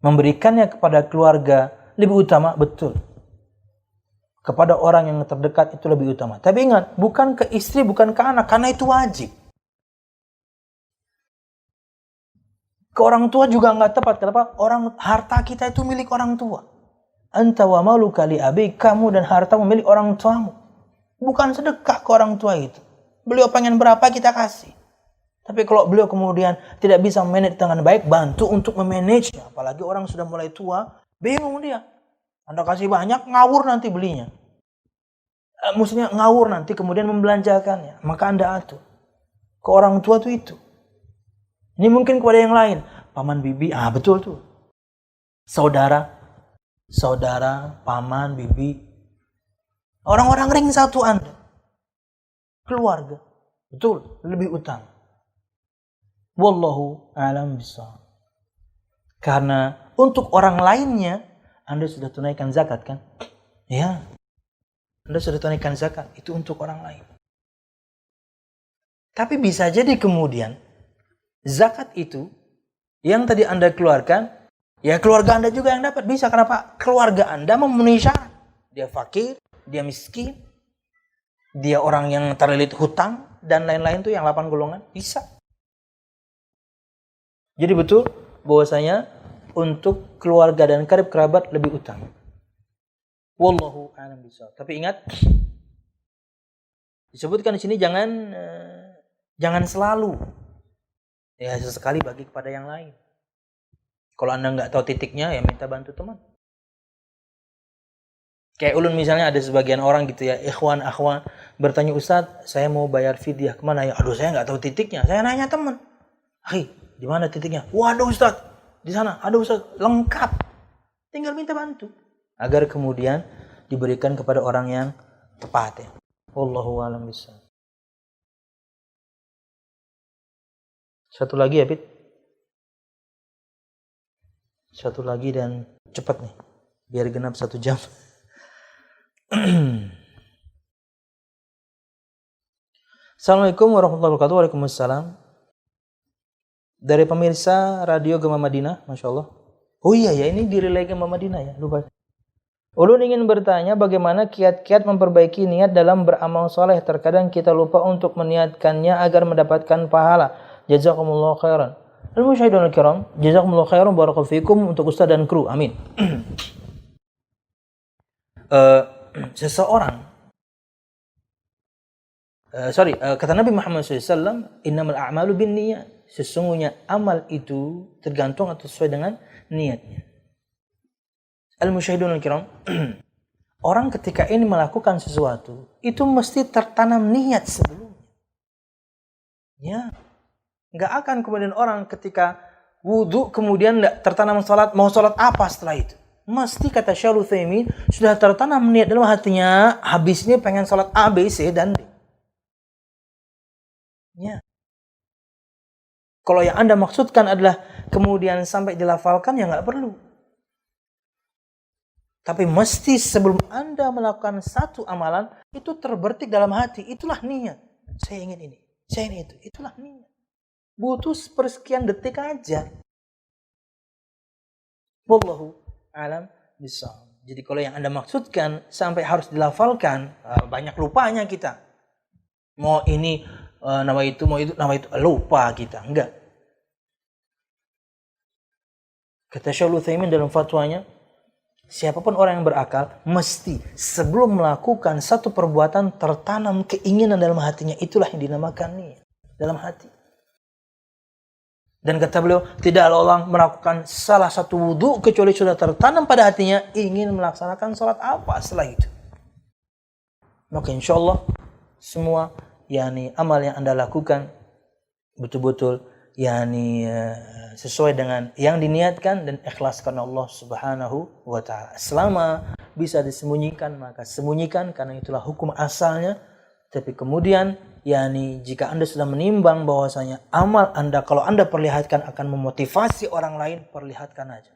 memberikannya kepada keluarga lebih utama? Betul. Kepada orang yang terdekat itu lebih utama. Tapi ingat, bukan ke istri, bukan ke anak, karena itu wajib. Ke orang tua juga enggak tepat. Kenapa? Harta kita itu milik orang tua. Anta wa maluka li abi, kamu dan hartamu milik orang tuamu. Bukan sedekah ke orang tua itu. Beliau pengen berapa kita kasih. Tapi kalau beliau kemudian tidak bisa memanage dengan baik, bantu untuk memanagenya. Apalagi orang sudah mulai tua, bingung dia. Anda kasih banyak, ngawur nanti belinya. Maksudnya ngawur nanti kemudian membelanjakannya. Maka Anda atur. Ke orang tua itu. Ini mungkin kepada yang lain. Paman, bibi, betul tuh. Saudara, paman, bibi. Orang-orang ring satu Anda. Keluarga. Betul, lebih utama. Wallahu a'lam bishawab. Karena untuk orang lainnya Anda sudah tunaikan zakat kan? Ya. Anda sudah tunaikan zakat, itu untuk orang lain. Tapi bisa jadi kemudian zakat itu yang tadi Anda keluarkan, ya keluarga Anda juga yang dapat. Bisa, kenapa? Keluarga Anda memenuhi syarat. Dia fakir, dia miskin, dia orang yang terlilit hutang dan lain-lain tuh yang 8 golongan, bisa. Jadi betul bahwasanya untuk keluarga dan karib kerabat lebih utama. Wallahu a'lam bishawab. Tapi ingat, disebutkan di sini jangan selalu. Ya sesekali bagi kepada yang lain. Kalau Anda nggak tahu titiknya, ya minta bantu teman. Kayak ulun misalnya ada sebagian orang gitu ya, ikhwan, akhwan bertanya, Ustaz, saya mau bayar fidyah kemana ya? Aduh, saya nggak tahu titiknya. Saya nanya teman. Di mana titiknya? Waduh Ustaz, di sana. Aduh Ustaz, lengkap. Tinggal minta bantu. Agar kemudian diberikan kepada orang yang tepat ya. Wallahu a'lam bishawab. Satu lagi ya, Pit. Satu lagi dan cepat nih. Biar genap 1 jam. Assalamualaikum warahmatullahi wabarakatuh. Waalaikumsalam. Dari pemirsa Radio Gema Madinah, Masya Allah. Oh iya ya, ini direlay Gema Madinah ya, lupa. Ulun ingin bertanya bagaimana kiat-kiat memperbaiki niat dalam beramal soleh. Terkadang kita lupa untuk meniatkannya agar mendapatkan pahala. Jazakumullah khairan. Al-musyahidun al-kiram, jazakumullah khairan, barakallahu fikum untuk ustaz dan kru. Amin. Seseorang kata Nabi Muhammad SAW, innamal a'malu bin niyat. Sesungguhnya amal itu tergantung atau sesuai dengan niatnya. Al-musyahidun al-kiram, orang ketika ini melakukan sesuatu, itu mesti tertanam niat sebelumnya. Ya. Nggak akan kemudian orang ketika wudu kemudian nggak tertanam salat, mau salat apa setelah itu? Mesti kata Syaikhul Utsaimin sudah tertanam niat dalam hatinya, habis ini pengen salat A, B, C, dan D. Ya. Kalau yang Anda maksudkan adalah kemudian sampai dilafalkan, ya nggak perlu. Tapi mesti sebelum Anda melakukan satu amalan, itu terbertik dalam hati. Itulah niat. Saya ingin ini, saya ingin itu. Itulah niat. Butuh sepersekian detik aja. Wallahu a'lam bishawab. Jadi kalau yang Anda maksudkan sampai harus dilafalkan, banyak lupanya kita. Mau ini, nama itu, mau itu, nama itu, lupa kita. Enggak. Kata Syaikhul Utsaimin dalam fatwanya, siapapun orang yang berakal, mesti sebelum melakukan satu perbuatan tertanam keinginan dalam hatinya. Itulah yang dinamakan niat dalam hati. Dan kata beliau, tidaklah orang melakukan salah satu wudu kecuali sudah tertanam pada hatinya ingin melaksanakan sholat apa setelah itu. Maka insya Allah semua amal yang Anda lakukan betul-betul sesuai dengan yang diniatkan dan ikhlaskan Allah Subhanahu wa taala. Selama bisa disembunyikan maka sembunyikan karena itulah hukum asalnya. Tapi kemudian jika Anda sudah menimbang bahwasanya amal Anda kalau Anda perlihatkan akan memotivasi orang lain, perlihatkan aja.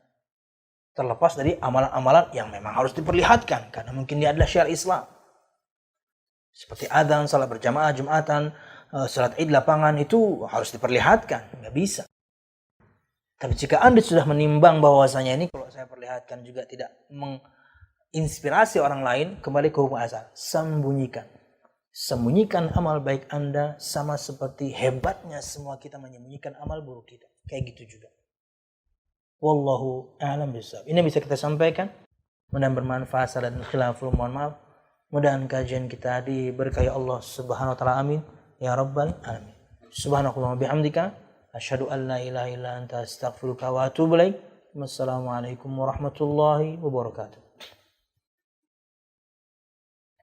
Terlepas dari amalan-amalan yang memang harus diperlihatkan karena mungkin dia adalah syiar Islam. Seperti adzan, salat berjamaah, Jumatan, salat Id lapangan itu harus diperlihatkan, nggak bisa. Tapi jika Anda sudah menimbang bahwasanya ini kalau saya perlihatkan juga tidak menginspirasi orang lain, kembali ke hukum asal, sembunyikan. Sembunyikan amal baik Anda sama seperti hebatnya semua kita menyembunyikan amal buruk kita. Kayak gitu juga. Wallahu a'lam bishawab. Ini bisa kita sampaikan. Mudah-mudahan bermanfaat. Salah dan khilaful, mohon maaf. Mudah-mudahan kajian kita diberkahi Allah Subhanahu wa taala. Amin. Ya Rabbal Alamin. Subhanakallahumma bihamdika asyhadu an la ilaha illa anta astaghfiruka wa atubu ilaik. Wassalamualaikum warahmatullahi wabarakatuh.